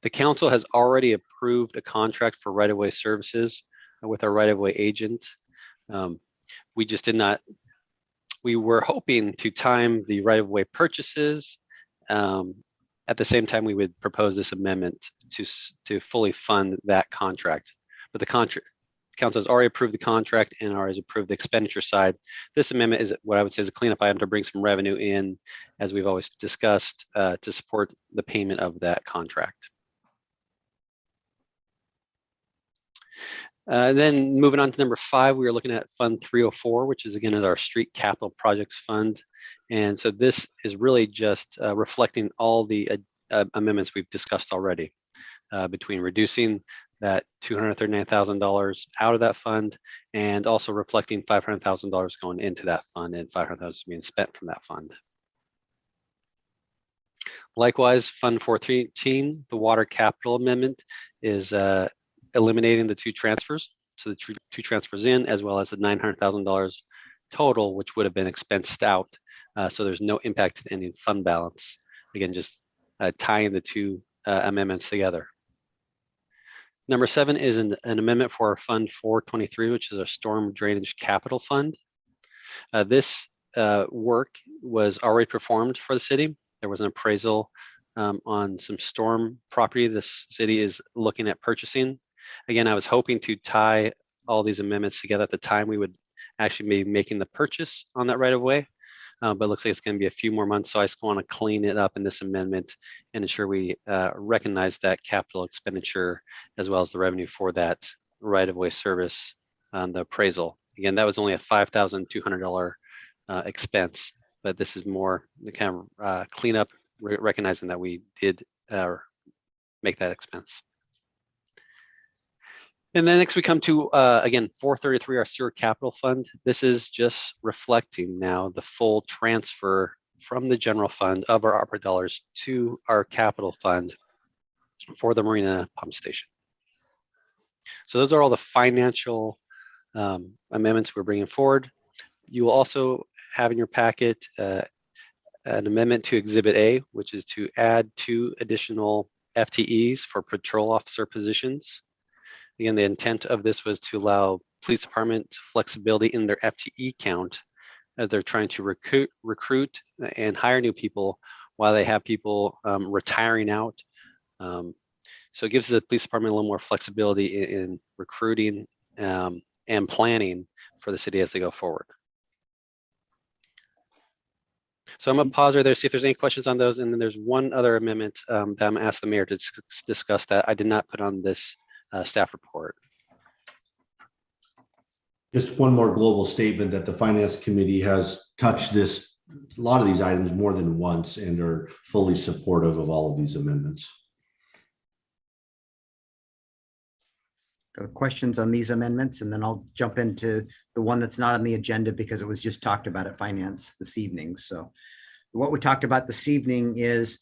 The council has already approved a contract for right-of-way services with our right-of-way agent. We just did not, we were hoping to time the right-of-way purchases. At the same time, we would propose this amendment to fully fund that contract. But the council has already approved the contract and already approved the expenditure side. This amendment is what I would say is a cleanup item to bring some revenue in, as we've always discussed, to support the payment of that contract. Then moving on to number 5, we are looking at Fund 304, which is again is our Street Capital Projects Fund. And so this is really just reflecting all the amendments we've discussed already, between reducing that $239,000 out of that fund and also reflecting $500,000 going into that fund and $500,000 being spent from that fund. Likewise, Fund 413, the Water Capital Amendment, is eliminating the 2 transfers. So the 2 transfers in, as well as the $900,000 total, which would have been expensed out. So there's no impact to the ending fund balance. Again, just tying the 2 amendments together. Number 7 is an amendment for our Fund 423, which is our Storm Drainage Capital Fund. This work was already performed for the city. There was an appraisal on some storm property this city is looking at purchasing. Again, I was hoping to tie all these amendments together at the time we would actually be making the purchase on that right of way. but it looks like it's going to be a few more months. So I just want to clean it up in this amendment and ensure we recognize that capital expenditure as well as the revenue for that right-of-way service, the appraisal. Again, that was only a $5,200 expense, but this is more the kind of cleanup, recognizing that we did make that expense. And then next we come to, again, 433, our sewer capital fund. This is just reflecting now the full transfer from the general fund of our ARPA dollars to our capital fund for the marina pump station. So those are all the financial amendments we're bringing forward. You will also have in your packet an amendment to Exhibit A, which is to add 2 additional FTEs for patrol officer positions. Again, the intent of this was to allow police department flexibility in their FTE count as they're trying to recruit and hire new people while they have people retiring out. So it gives the police department a little more flexibility in recruiting and planning for the city as they go forward. So I'm gonna pause right there, see if there's any questions on those. And then there's one other amendment that I'm gonna ask the mayor to discuss that I did not put on this staff report. Just one more global statement that the Finance Committee has touched a lot of these items more than once and are fully supportive of all of these amendments. Questions on these amendments, and then I'll jump into the one that's not on the agenda because it was just talked about at finance this evening. So what we talked about this evening is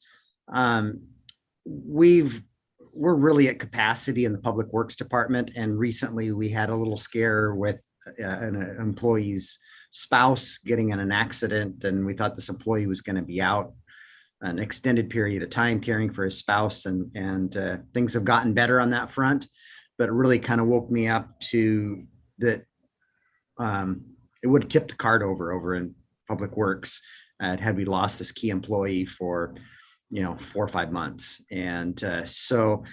we're really at capacity in the Public Works Department, and recently we had a little scare with an employee's spouse getting in an accident, and we thought this employee was going to be out an extended period of time caring for his spouse, and things have gotten better on that front. But it really kind of woke me up to that it would have tipped the card over in Public Works had we lost this key employee for 4 or 5 months. And so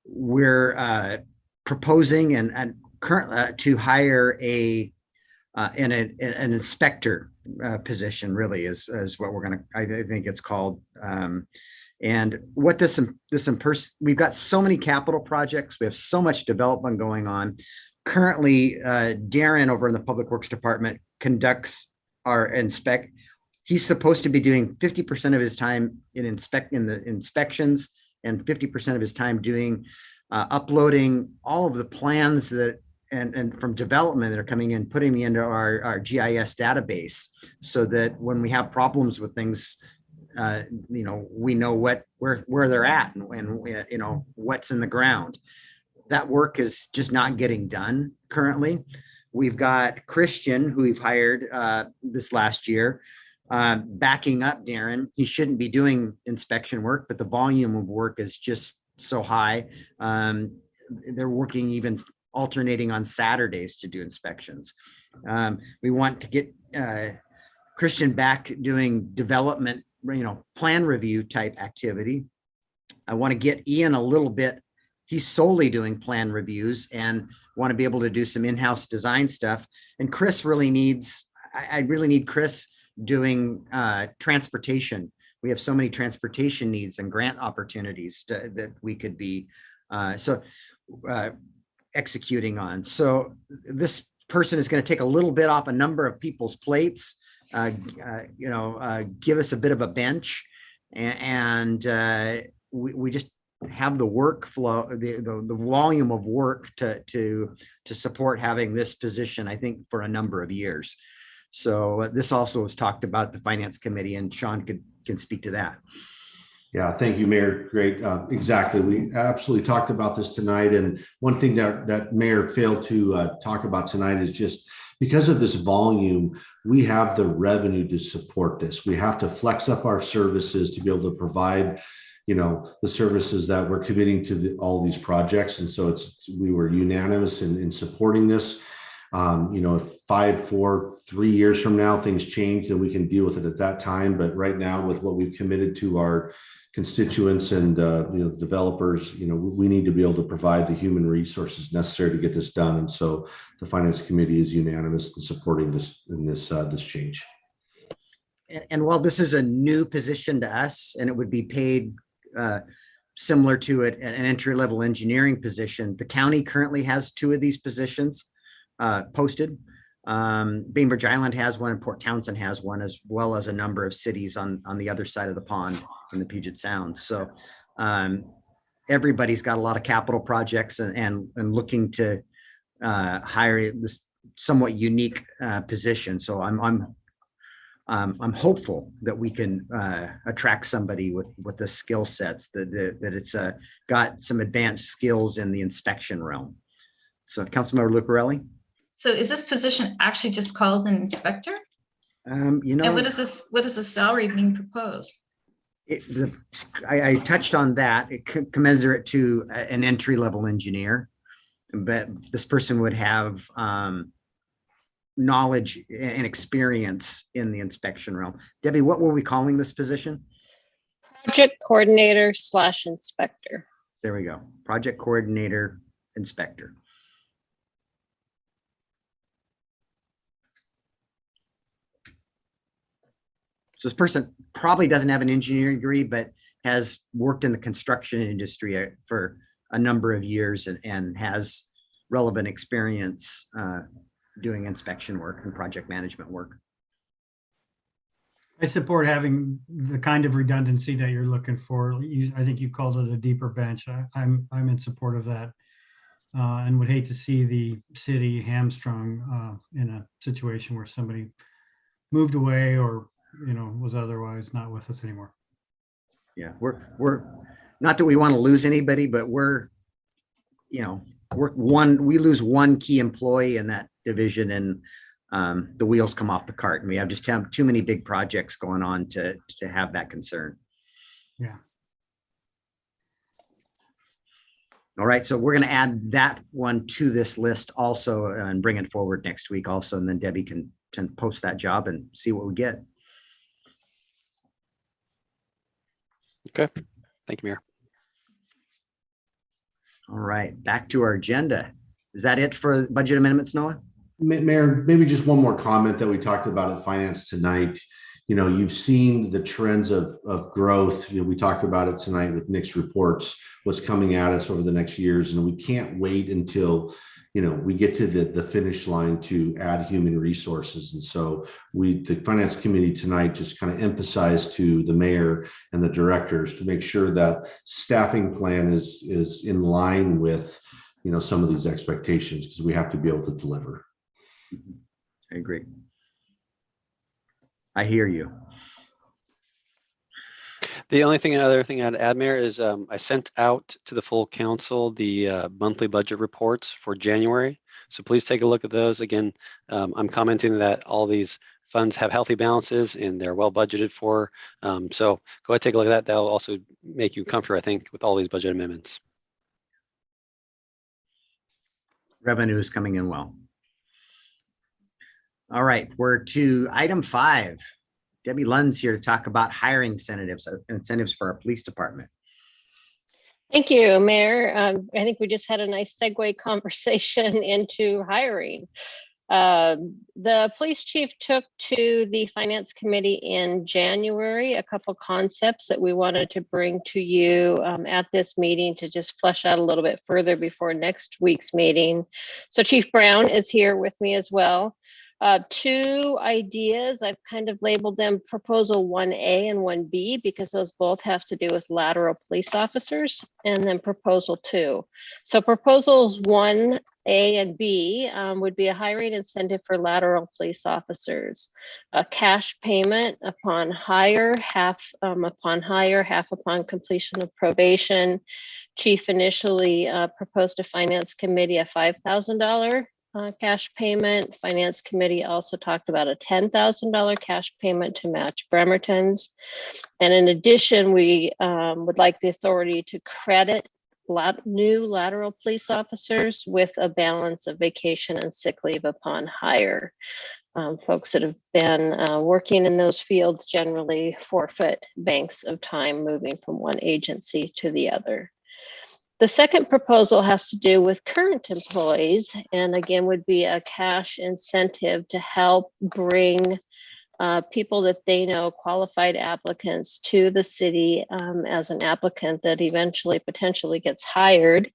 we're proposing and currently to hire an inspector position, really is what we're going to, I think it's called. And what we've got so many capital projects. We have so much development going on. Currently, Darren over in the Public Works Department conducts our inspect. He's supposed to be doing 50% of his time in the inspections and 50% of his time doing uploading all of the plans that and from development that are coming in, putting me into our GIS database, so that when we have problems with things, we know where they're at and what's in the ground. That work is just not getting done currently. We've got Christian, who we've hired this last year, backing up Darren. He shouldn't be doing inspection work, but the volume of work is just so high. They're working even alternating on Saturdays to do inspections. We want to get Christian back doing development, plan review type activity. I want to get Ian a little bit. He's solely doing plan reviews and want to be able to do some in-house design stuff. And Chris really needs, I really need Chris doing transportation. We have so many transportation needs and grant opportunities that we could be executing on. So this person is going to take a little bit off a number of people's plates, give us a bit of a bench, and we just have the workflow, the volume of work to support having this position, I think, for a number of years. So this also was talked about at the Finance Committee, and Sean can speak to that. Yeah, thank you, Mayor. Great. Exactly. We absolutely talked about this tonight. And one thing that Mayor failed to talk about tonight is just because of this volume, we have the revenue to support this. We have to flex up our services to be able to provide, the services that we're committing to all these projects. And so we were unanimous in supporting this. If 5, 4, 3 years from now things change, then we can deal with it at that time. But right now, with what we've committed to our constituents and developers, we need to be able to provide the human resources necessary to get this done. And so the Finance Committee is unanimous in supporting this change. And while this is a new position to us and it would be paid similar to an entry-level engineering position, the county currently has 2 of these positions posted. Bainbridge Island has one and Port Townsend has one, as well as a number of cities on the other side of the pond in the Puget Sound. So everybody's got a lot of capital projects and looking to hire this somewhat unique position. So I'm hopeful that we can attract somebody with the skill sets that it's got some advanced skills in the inspection realm. So Councilmember Lucarelli. So is this position actually just called an inspector? You know, And what is the salary being proposed? I touched on that. It commensurate to an entry-level engineer, but this person would have knowledge and experience in the inspection realm. Debbie, what were we calling this position? Project coordinator / inspector. There we go. Project coordinator, inspector. So this person probably doesn't have an engineering degree, but has worked in the construction industry for a number of years and has relevant experience doing inspection work and project management work. I support having the kind of redundancy that you're looking for. I think you called it a deeper bench. I'm in support of that, and would hate to see the city hamstrung in a situation where somebody moved away or was otherwise not with us anymore. Yeah, we're not that we want to lose anybody, but we lose one key employee in that division and the wheels come off the cart, and we have too many big projects going on to have that concern. Yeah. All right, so we're going to add that one to this list also and bring it forward next week also, and then Debbie can post that job and see what we get. Okay, thank you, Mayor. All right, back to our agenda. Is that it for budget amendments, Noah? Mayor, maybe just one more comment that we talked about at finance tonight. You've seen the trends of growth. We talked about it tonight with Nick's reports, what's coming at us over the next years. And we can't wait until, we get to the finish line to add human resources. And so the finance committee tonight just kind of emphasized to the mayor and the directors to make sure that staffing plan is in line with, some of these expectations, because we have to be able to deliver. I agree. I hear you. The other thing I'd add, Mayor, is I sent out to the full council the monthly budget reports for January. So please take a look at those. Again, I'm commenting that all these funds have healthy balances and they're well budgeted for. So go ahead, take a look at that. That'll also make you comfortable, I think, with all these budget amendments. Revenue is coming in well. All right, we're to item 5. Debbie Lund's here to talk about hiring incentives for our police department. Thank you, Mayor. I think we just had a nice segue conversation into hiring. The police chief took to the finance committee in January a couple concepts that we wanted to bring to you at this meeting to just flesh out a little bit further before next week's meeting. So Chief Brown is here with me as well. 2 ideas, I've kind of labeled them proposal 1A and 1B because those both have to do with lateral police officers, and then proposal 2. So proposals 1A and B would be a hiring incentive for lateral police officers, a cash payment upon hire, half upon completion of probation. Chief initially proposed to finance committee a $5,000 cash payment. Finance committee also talked about a $10,000 cash payment to match Bremerton's. And in addition, we would like the authority to credit new lateral police officers with a balance of vacation and sick leave upon hire. Folks that have been working in those fields generally forfeit banks of time moving from one agency to the other. The second proposal has to do with current employees, and again would be a cash incentive to help bring people that they know, qualified applicants, to the city as an applicant that eventually potentially gets hired.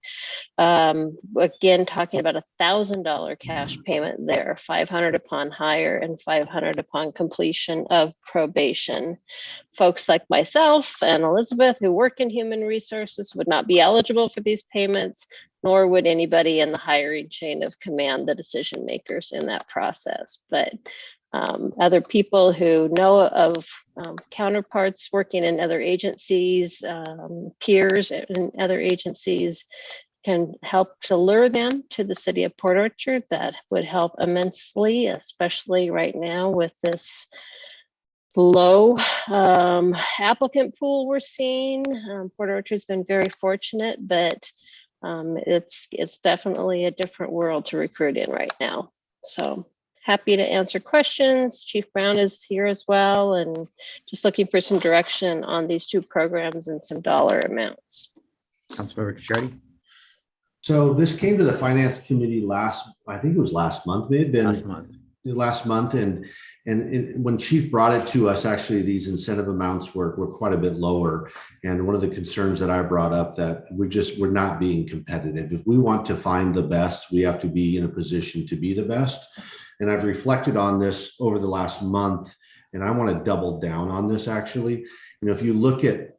Again, talking about $1,000 cash payment there, $500 upon hire and $500 upon completion of probation. Folks like myself and Elizabeth who work in human resources would not be eligible for these payments, nor would anybody in the hiring chain of command, the decision makers in that process. But other people who know of counterparts working in other agencies, peers in other agencies, can help to lure them to the city of Port Orchard. That would help immensely, especially right now with this low applicant pool we're seeing. Port Orchard's been very fortunate, but it's definitely a different world to recruit in right now. So happy to answer questions. Chief Brown is here as well, and just looking for some direction on these two programs and some dollar amounts. Councilmember Cacciardi. So this came to the finance committee I think it was last month, may have been last month. And when Chief brought it to us, actually, these incentive amounts were quite a bit lower. And one of the concerns that I brought up, that we're not being competitive. If we want to find the best, we have to be in a position to be the best. And I've reflected on this over the last month, and I want to double down on this actually. You know, if you look at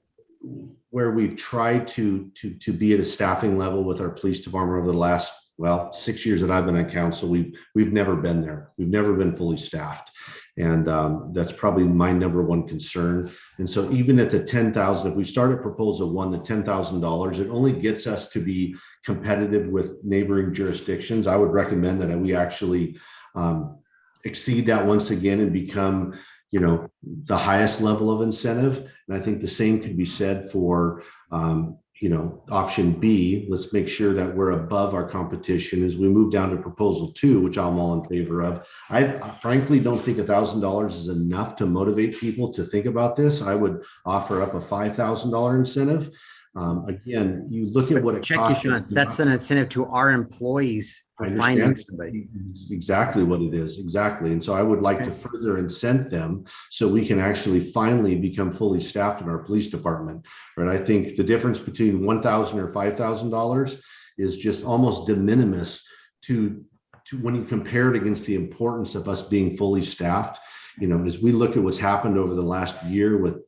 where we've tried to be at a staffing level with our police department over the last, 6 years that I've been on council, we've never been there. We've never been fully staffed. And that's probably my number one concern. And so even at the 10,000, if we start at proposal one, the $10,000, it only gets us to be competitive with neighboring jurisdictions. I would recommend that we actually exceed that once again and become, the highest level of incentive. And I think the same could be said for, option B. Let's make sure that we're above our competition as we move down to proposal 2, which I'm all in favor of. I frankly don't think $1,000 is enough to motivate people to think about this. I would offer up a $5,000 incentive. Again, you look at what it costs. That's an incentive to our employees for finding somebody. Exactly what it is. Exactly. And so I would like to further incent them so we can actually finally become fully staffed in our police department. Right. I think the difference between $1,000 or $5,000 is just almost de minimis to when you compare it against the importance of us being fully staffed. As we look at what's happened over the last year with,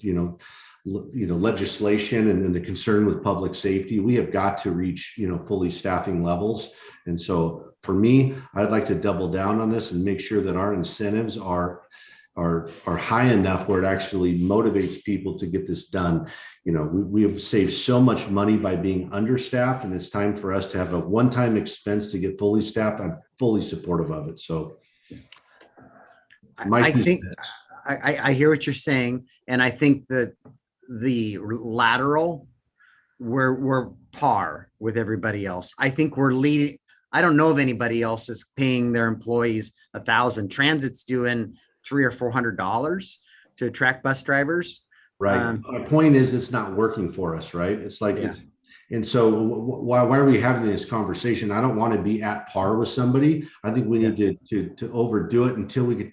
legislation and the concern with public safety, we have got to reach, fully staffing levels. And so for me, I'd like to double down on this and make sure that our incentives are high enough where it actually motivates people to get this done. We have saved so much money by being understaffed, and it's time for us to have a one-time expense to get fully staffed. I'm fully supportive of it. So I think I hear what you're saying. And I think that the lateral, we're par with everybody else. I think we're leading. I don't know if anybody else is paying their employees $1,000. Transit's doing $300 or $400 to attract bus drivers. Right. My point is, it's not working for us, right? It's like and so why are we having this conversation? I don't want to be at par with somebody. I think we need to overdo it until we get.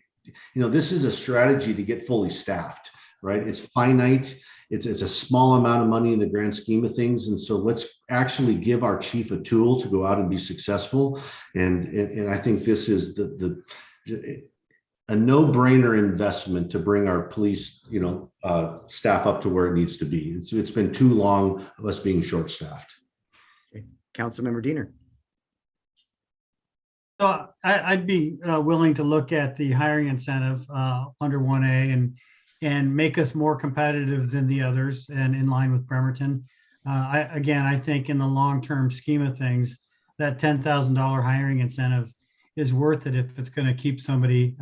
This is a strategy to get fully staffed, right? It's finite. It's a small amount of money in the grand scheme of things. And so let's actually give our chief a tool to go out and be successful. And I think this is a no-brainer investment to bring our police, staff up to where it needs to be. It's been too long of us being short-staffed. Okay. Councilmember Diener. So I'd be willing to look at the hiring incentive under 1A and make us more competitive than the others and in line with Bremerton. I think in the long-term scheme of things, that $10,000 hiring incentive is worth it if it's going to keep somebody,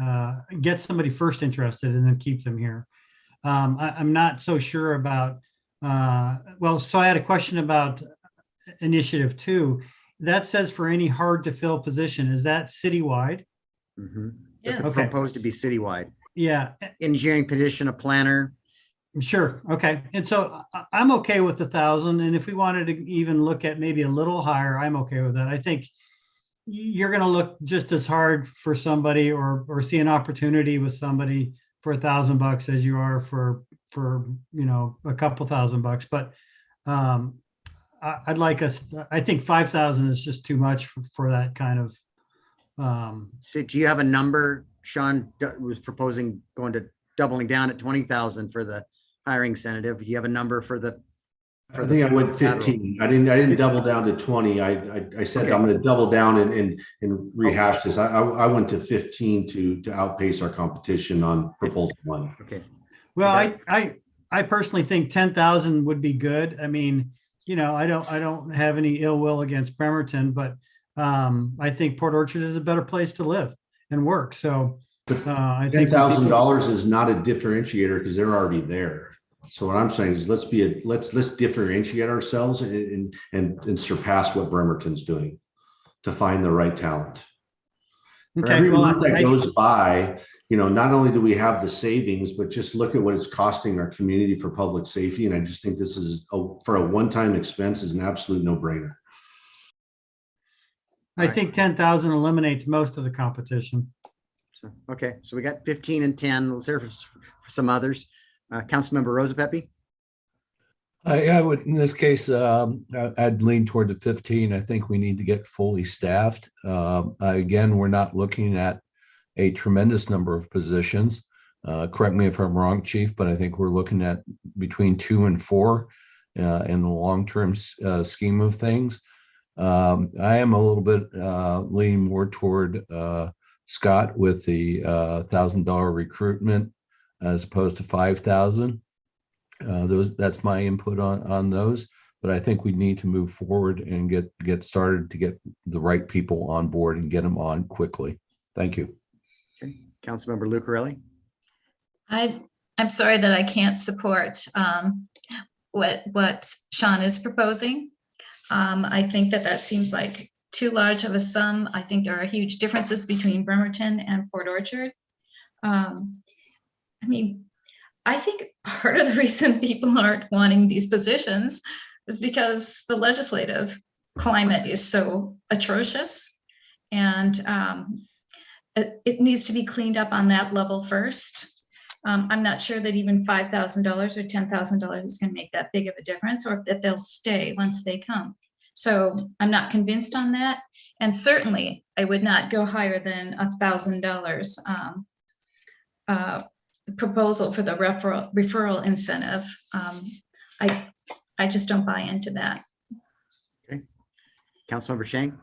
get somebody first interested and then keep them here. I'm not so sure about, so I had a question about initiative 2. That says for any hard to fill position, is that citywide? Mm-hmm. Yes. It's proposed to be citywide. Yeah. Engineering position, a planner. Sure. Okay. And so I'm okay with 1,000. And if we wanted to even look at maybe a little higher, I'm okay with that. I think you're going to look just as hard for somebody or see an opportunity with somebody for $1,000 as you are for a couple $1,000. But I'd like us. I think 5,000 is just too much for that kind of. So do you have a number? Sean was proposing doubling down at 20,000 for the hiring incentive. Do you have a number for the? I think I went 15. I didn't double down to 20. I said, okay, I'm going to double down and rehash this. I went to 15 to outpace our competition on proposal 1. Okay. Well, I personally think 10,000 would be good. I mean, I don't have any ill will against Bremerton, but I think Port Orchard is a better place to live and work. So I think $10,000 is not a differentiator because they're already there. So what I'm saying is let's differentiate ourselves and surpass what Bremerton's doing to find the right talent. Okay, every month that goes by, not only do we have the savings, but just look at what it's costing our community for public safety. And I just think this is for a one-time expense is an absolute no-brainer. I think 10,000 eliminates most of the competition. So, okay, so we got 15 and 10. Let's hear for some others. Councilmember Rosapepe. I would, in this case, I'd lean toward the 15. I think we need to get fully staffed. Again, we're not looking at a tremendous number of positions. Correct me if I'm wrong, Chief, but I think we're looking at between 2 and 4 in the long-term scheme of things. I am a little bit leaning more toward Scott with the $1,000 recruitment as opposed to 5,000. That's my input on those, but I think we need to move forward and get started to get the right people on board and get them on quickly. Thank you. Okay, Councilmember Lucarelli. I'm sorry that I can't support what Sean is proposing. I think that seems like too large of a sum. I think there are huge differences between Bremerton and Port Orchard. I mean, I think part of the reason people aren't wanting these positions is because the legislative climate is so atrocious, and it needs to be cleaned up on that level first. I'm not sure that even $5,000 or $10,000 is going to make that big of a difference, or that they'll stay once they come. So I'm not convinced on that, and certainly I would not go higher than $1,000 proposal for the referral incentive. I just don't buy into that. Okay, Councilmember Shang.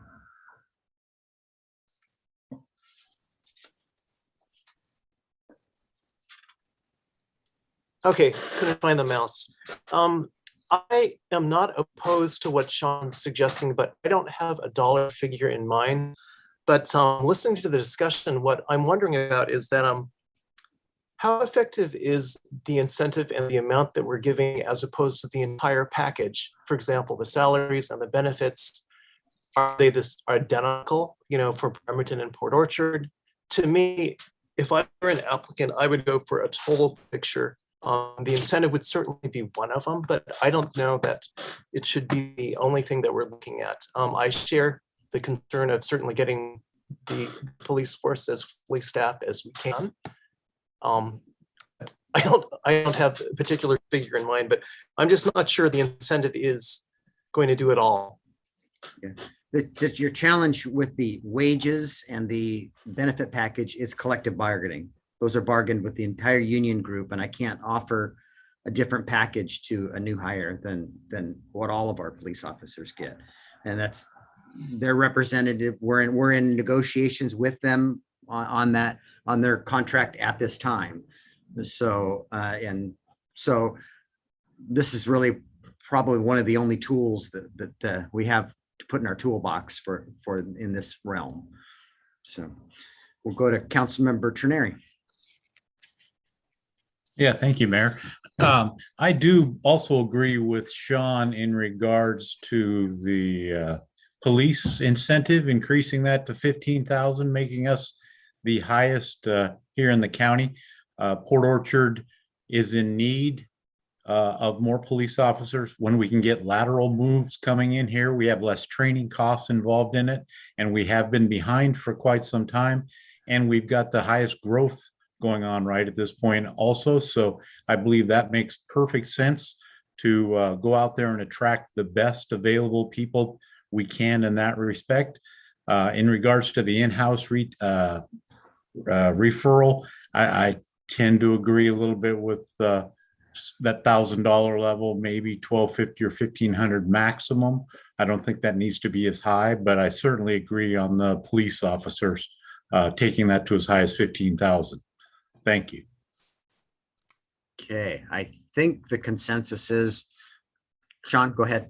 Okay, couldn't find the mouse. I am not opposed to what Sean's suggesting, but I don't have a dollar figure in mind. But listening to the discussion, what I'm wondering about is that how effective is the incentive and the amount that we're giving as opposed to the entire package? For example, the salaries and the benefits, are they identical, for Bremerton and Port Orchard? To me, if I were an applicant, I would go for a total picture. The incentive would certainly be one of them, but I don't know that it should be the only thing that we're looking at. I share the concern of certainly getting the police force as fully staffed as we can. I don't have a particular figure in mind, but I'm just not sure the incentive is going to do it all. Yeah. Your challenge with the wages and the benefit package is collective bargaining. Those are bargained with the entire union group, and I can't offer a different package to a new hire than what all of our police officers get. And that's their representative. We're in negotiations with them on their contract at this time. So so this is really probably one of the only tools that we have to put in our toolbox for in this realm. So we'll go to Councilmember Trineri. Yeah, thank you, Mayor. I do also agree with Sean in regards to the police incentive, increasing that to 15,000, making us the highest here in the county. Port Orchard is in need of more police officers. When we can get lateral moves coming in here, we have less training costs involved in it, and we have been behind for quite some time. And we've got the highest growth going on right at this point also. So I believe that makes perfect sense to go out there and attract the best available people we can in that respect. In regards to the in-house referral, I tend to agree a little bit with that $1,000 level, maybe $1,250 or $1,500 maximum. I don't think that needs to be as high, but I certainly agree on the police officers taking that to as high as 15,000. Thank you. Okay, I think the consensus is, Sean, go ahead.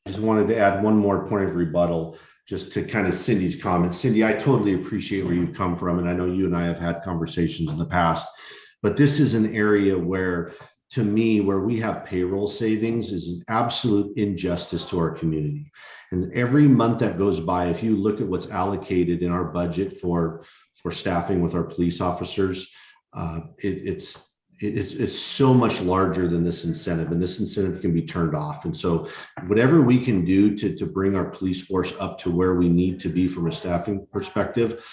I just wanted to add one more point of rebuttal just to kind of Cindy's comments. Cindy, I totally appreciate where you've come from, and I know you and I have had conversations in the past, but this is an area where, to me, where we have payroll savings is an absolute injustice to our community. And every month that goes by, if you look at what's allocated in our budget for staffing with our police officers, it's so much larger than this incentive, and this incentive can be turned off. And so whatever we can do to bring our police force up to where we need to be from a staffing perspective,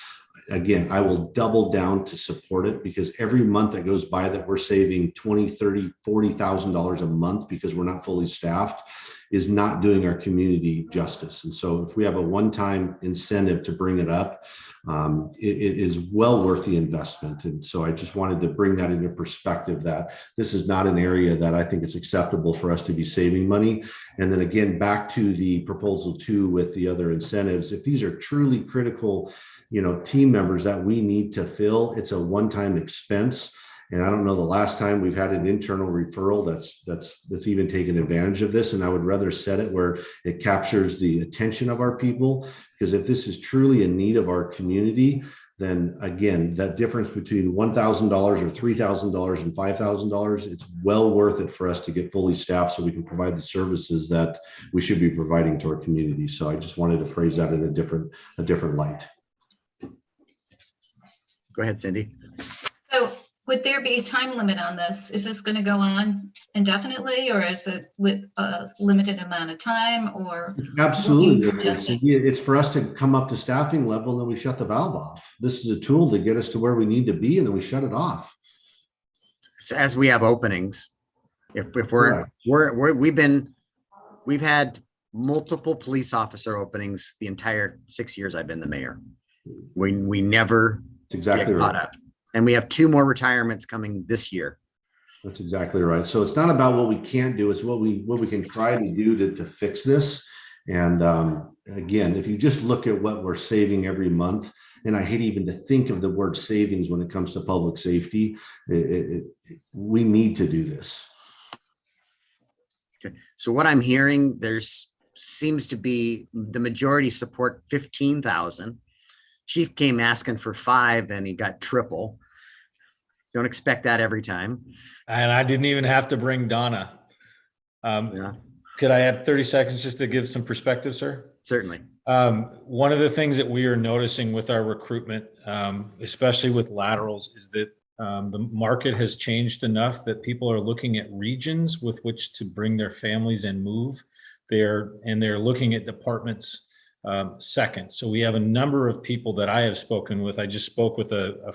again, I will double down to support it, because every month that goes by that we're saving $20,000, $30,000, $40,000 a month because we're not fully staffed is not doing our community justice. And so if we have a one-time incentive to bring it up, it is well worth the investment. And so I just wanted to bring that into perspective, that this is not an area that I think it's acceptable for us to be saving money. And then again, back to the proposal 2 with the other incentives, if these are truly critical, team members that we need to fill, it's a one-time expense. And I don't know the last time we've had an internal referral that's even taken advantage of this. And I would rather set it where it captures the attention of our people, because if this is truly a need of our community, then again, that difference between $1,000 or $3,000 and $5,000, it's well worth it for us to get fully staffed so we can provide the services that we should be providing to our community. So I just wanted to phrase that in a different light. Go ahead, Cindy. So would there be a time limit on this? Is this going to go on indefinitely, or is it with a limited amount of time, or? Absolutely. It's for us to come up to staffing level, and then we shut the valve off. This is a tool to get us to where we need to be, and then we shut it off. So as we have openings, if we've had multiple police officer openings the entire 6 years I've been the mayor. We never get caught up. And we have 2 more retirements coming this year. That's exactly right. So it's not about what we can't do, it's what we can try to do to fix this. And again, if you just look at what we're saving every month, and I hate even to think of the word savings when it comes to public safety, we need to do this. Okay. So what I'm hearing, seems to be the majority support 15,000. Chief came asking for 5 and he got triple. Don't expect that every time. And I didn't even have to bring Donna. Yeah, Could I have 30 seconds just to give some perspective, sir? certainly. One of the things that we are noticing with our recruitment, especially with laterals, is that the market has changed enough that people are looking at regions with which to bring their families and move. They're looking at departments second. So we have a number of people that I have spoken with. I just spoke with a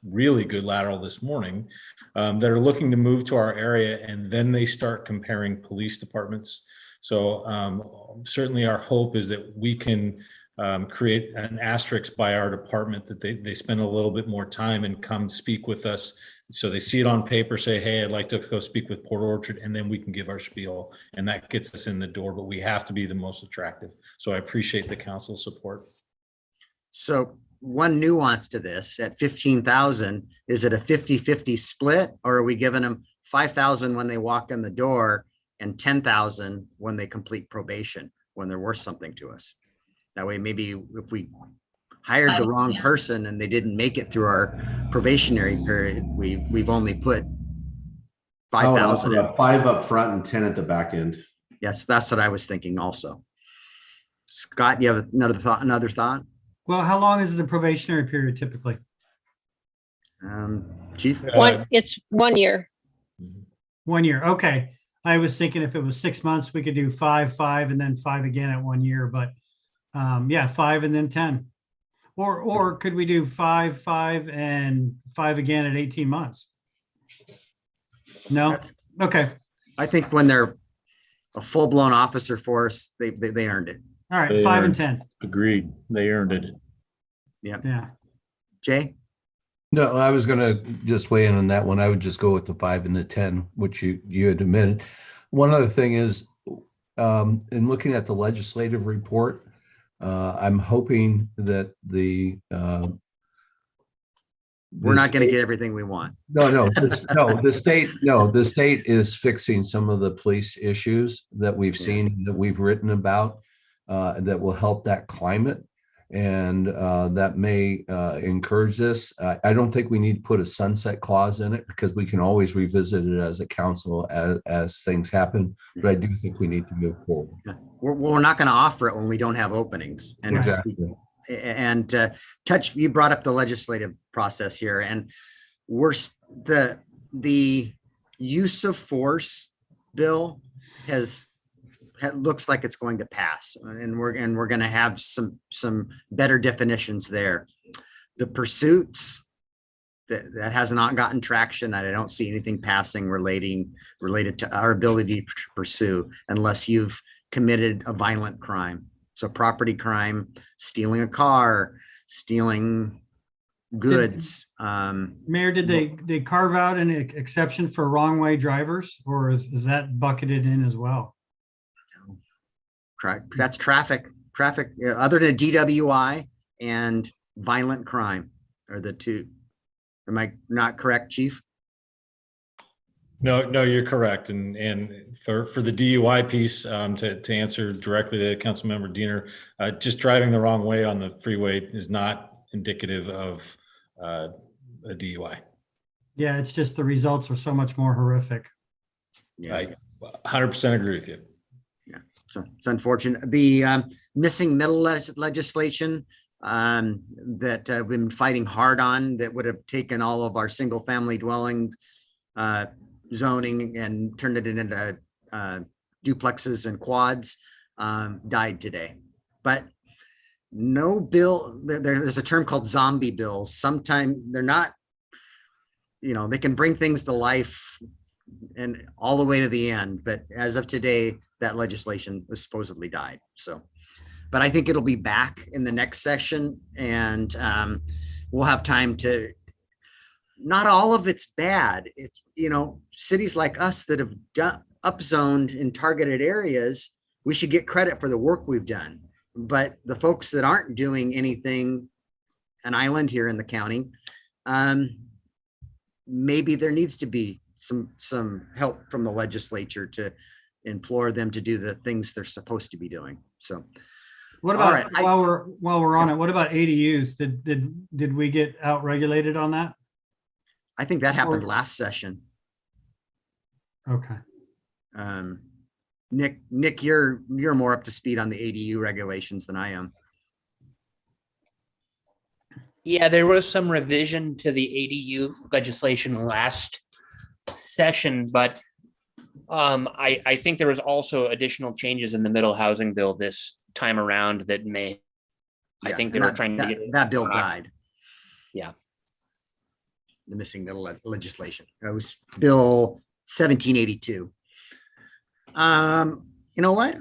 really good lateral this morning that are looking to move to our area, and then they start comparing police departments. So certainly our hope is that we can create an asterisk by our department that they spend a little bit more time and come speak with us. So they see it on paper, say, hey, I'd like to go speak with Port Orchard, and then we can give our spiel, and that gets us in the door, but we have to be the most attractive. So I appreciate the council's support. So one nuance to this, at 15,000, is it a 50-50 split, or are we giving them 5,000 when they walk in the door and 10,000 when they complete probation, when they're worth something to us? That way, maybe if we hired the wrong person and they didn't make it through our probationary period, we've only put 5,000. 5 up front and 10 at the back end. Yes, that's what I was thinking also. Scott, you have another thought? Well, how long is the probationary period typically? Chief? It's 1 year. 1 year. Okay. I was thinking if it was 6 months, we could do 5, and then 5 again at 1 year, but yeah, 5 and then 10. Or could we do 5, 5, and 5 again at 18 months? No? That's- Okay, I think when they're a full-blown officer force, they earned it. all right, They 5 and earned- 10. Agreed. They earned it. Yeah. Jay? No, I was gonna just weigh in on that one. I would just go with the 5 and the 10, which you had admitted. One other thing is, in looking at the legislative report, I'm hoping that We're not going to get everything we want. the state is fixing some of the police issues that we've seen, that we've written about, that will help that climate. And that may encourage this. I don't think we need to put a sunset clause in it, because we can always revisit it as a council as things happen. But I do think we need to move forward. We're not going to offer it when we don't have openings. And Exactly. you brought up the legislative process here, and the use of force bill looks like it's going to pass, and we're going to have some better definitions there. The pursuits that has not gotten traction, and I don't see anything passing related to our ability to pursue unless you've committed a violent crime. So property crime, stealing a car, stealing goods. Mayor, did they carve out an exception for wrong way drivers, or is that bucketed in as well? That's traffic, other than DWI and violent crime are the two. Am I not correct, Chief? No, you're correct. And for the DUI piece, to answer directly to Councilmember Diener, just driving the wrong way on the freeway is not indicative of a DUI. Yeah, it's just the results are so much more horrific. Yeah. I 100% agree with you. So it's unfortunate. The missing middle legislation that we've been fighting hard on, that would have taken all of our single family dwellings zoning and turned it into duplexes and quads, died today. But no bill, there's a term called zombie bills. Sometimes they're not, they can bring things to life and all the way to the end. But as of today, that legislation was supposedly died. So, but I think it'll be back in the next session, and we'll have time to, not all of it's bad. It's, cities like us that have upzoned in targeted areas, we should get credit for the work we've done. But the folks that aren't doing anything, an island here in the county, maybe there needs to be some help from the legislature to implore them to do the things they're supposed to be doing. So what about, while we're on it, what about ADUs? Did we get out regulated on that? I think that happened last session. Okay. Nick, you're more up to speed on the ADU regulations than I am. Yeah, there was some revision to the ADU legislation last session, but I think there was also additional changes in the middle housing bill this time around that may, I think they were trying to get that bill died. Yeah. The missing middle legislation. That was Bill 1782. You know what?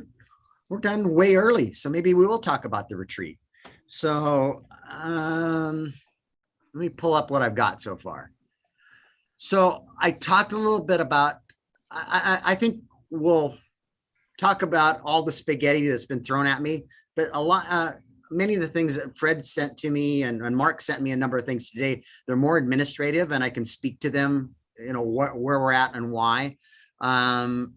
We're done way early, so maybe we will talk about the retreat. So let me pull up what I've got so far. So I talked a little bit about, I think we'll talk about all the spaghetti that's been thrown at me, but many of the things that Fred sent to me and Mark sent me a number of things today, they're more administrative, and I can speak to them, where we're at and why. But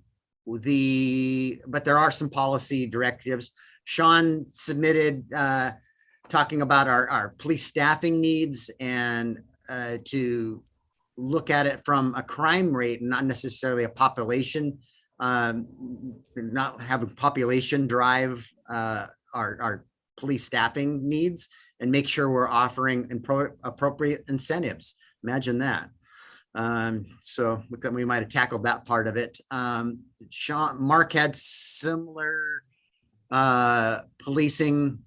there are some policy directives. Sean submitted talking about our police staffing needs, and to look at it from a crime rate and not necessarily a population, not have a population drive our police staffing needs, and make sure we're offering appropriate incentives. Imagine that. So we might have tackled that part of it. Mark had similar policing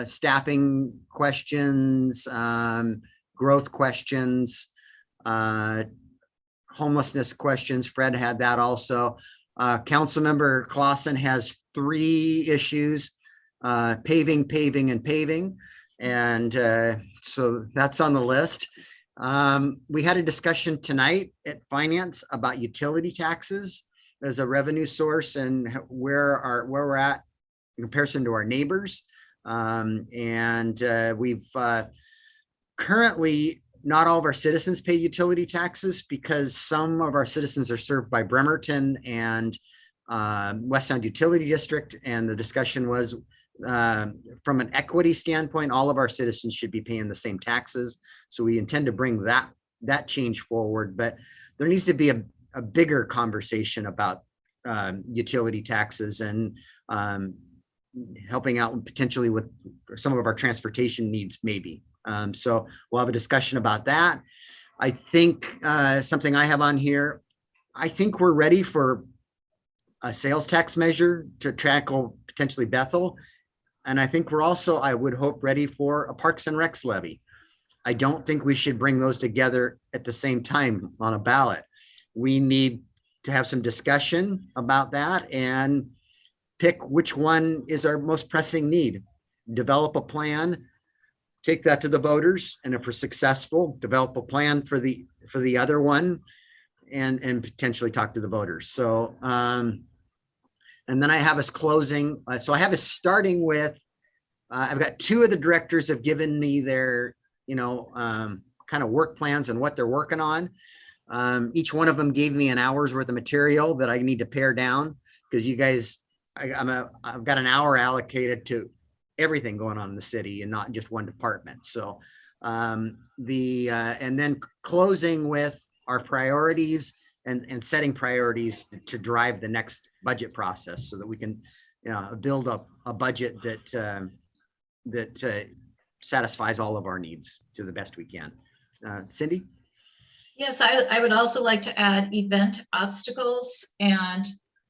staffing questions, growth questions, homelessness questions. Fred had that also. Councilmember Clausen has 3 issues, paving, and paving. And so that's on the list. We had a discussion tonight at Finance about utility taxes as a revenue source and where we're at in comparison to our neighbors. We've currently, not all of our citizens pay utility taxes because some of our citizens are served by Bremerton and West Sound Utility District. And the discussion was, from an equity standpoint, all of our citizens should be paying the same taxes. So we intend to bring that change forward, but there needs to be a bigger conversation about utility taxes and helping out potentially with some of our transportation needs, maybe. So we'll have a discussion about that. I think something I have on here, I think we're ready for a sales tax measure to tackle potentially Bethel. And I think we're also, I would hope, ready for a Parks and Recs levy. I don't think we should bring those together at the same time on a ballot. We need to have some discussion about that and pick which one is our most pressing need. Develop a plan, take that to the voters, and if we're successful, develop a plan for the other one and potentially talk to the voters. So and then I have us closing. So I have us starting with, I've got 2 of the directors have given me their, kind of work plans and what they're working on. Each one of them gave me an hour's worth of material that I need to pare down because you guys, I've got an hour allocated to everything going on in the city and not just one department. So and then closing with our priorities and setting priorities to drive the next budget process so that we can build up a budget that satisfies all of our needs to the best we can. Cindy? Yes, I would also like to add event obstacles and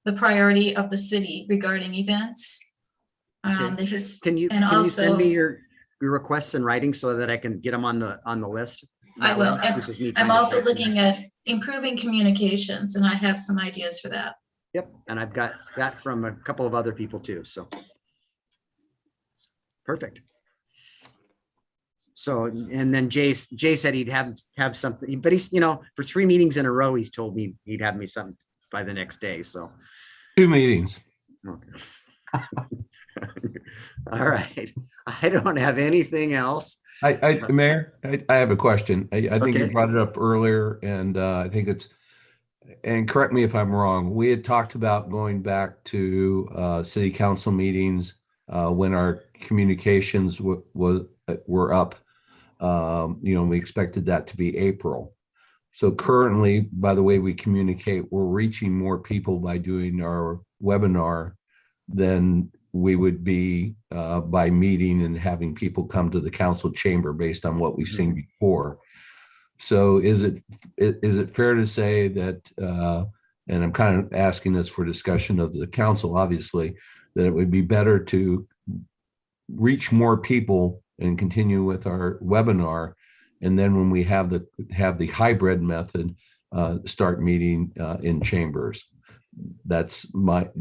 the priority of the city regarding events. Okay. Can you send me your requests in writing so that I can get them on the list? I will. And I'm also looking at improving communications, and I have some ideas for that. Yep, and I've got that from a couple of other people too. So perfect. So, and then Jay said he'd have something, but he's, for 3 meetings in a row, he's told me he'd have me something by the next day. So 2 meetings. Okay. All right. I don't have anything else. Mayor, I have a question. I think you brought it up earlier, and I think and correct me if I'm wrong, we had talked about going back to city council meetings when our communications were up. We expected that to be April. So currently, by the way we communicate, we're reaching more people by doing our webinar than we would be by meeting and having people come to the council chamber based on what we've seen before. So is it fair to say that, and I'm kind of asking this for discussion of the council, obviously, that it would be better to reach more people and continue with our webinar, and then when we have the hybrid method, start meeting in chambers? That's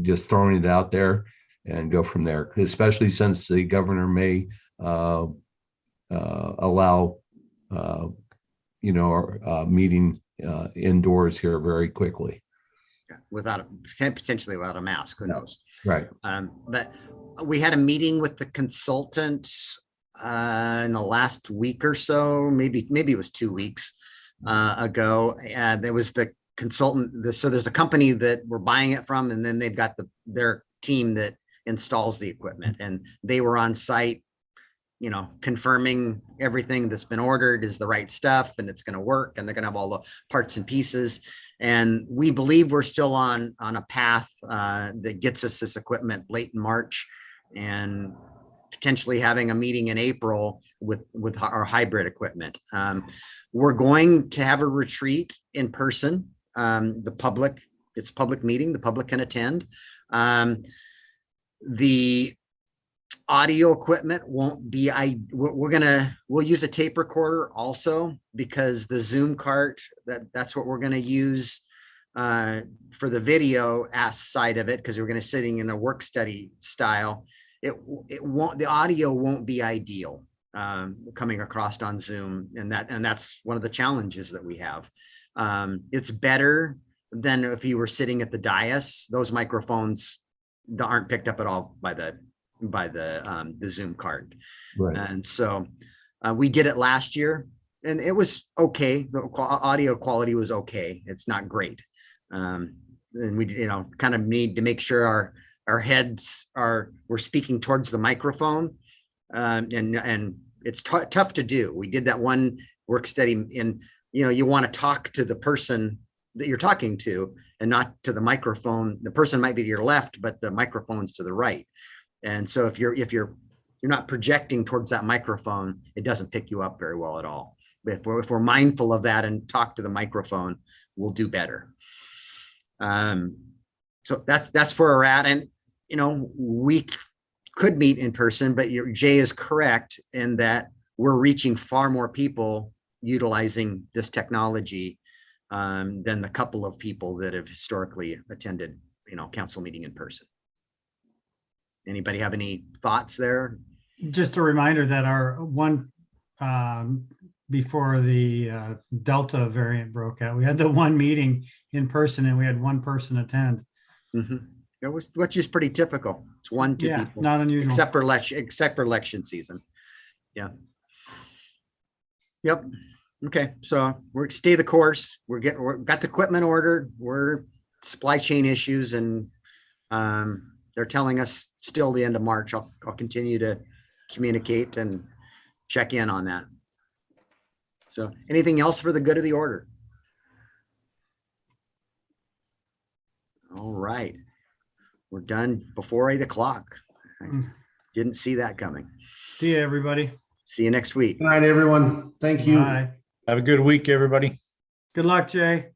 just throwing it out there and go from there, especially since the governor may allow meeting indoors here very quickly. Potentially without a mask, who knows? Right. But we had a meeting with the consultant in the last week or so, maybe it was 2 weeks ago. There was the consultant. So there's a company that we're buying it from, and then they've got their team that installs the equipment, and they were on site, confirming everything that's been ordered is the right stuff and it's going to work, and they're going to have all the parts and pieces. And we believe we're still on a path that gets us this equipment late in March, and potentially having a meeting in April with our hybrid equipment. We're going to have a retreat in person. It's a public meeting, the public can attend. The audio equipment won't be, we'll use a tape recorder also, because the Zoom cart, that's what we're gonna use for the video side of it, because we're gonna sitting in a work study style. It won't, the audio won't be ideal coming across on Zoom, and that's one of the challenges that we have. It's better than if you were sitting at the dais. Those microphones aren't picked up at all by the Zoom card. Right. And so we did it last year, and it was okay. The audio quality was okay. It's not great. And we, kind of need to make sure our heads we're speaking towards the microphone. And it's tough to do. We did that one work study in, you want to talk to the person that you're talking to and not to the microphone. The person might be to your left, but the microphone's to the right. And so if you're not projecting towards that microphone, it doesn't pick you up very well at all. But if we're mindful of that and talk to the microphone, we'll do better. So that's where we're at. And, we could meet in person, but Jay is correct in that we're reaching far more people utilizing this technology than the couple of people that have historically attended, council meeting in person. Anybody have any thoughts there? Just a reminder that our one, before the Delta variant broke out, we had the one meeting in person and we had one person attend. Mm-hmm. Which is pretty typical. It's 1-2 Yeah, people, not unusual. except for election season. Yeah. Yep. Okay. So we're stay the course. We've got the equipment ordered. We're supply chain issues, and they're telling us still the end of March. I'll continue to communicate and check in on that. So anything else for the good of the order? All right. We're done before 8 o'clock. I didn't see that coming. See you, everybody. See you next week. Good night, everyone. Thank you. Bye. Have a good week, everybody. Good luck, Jay.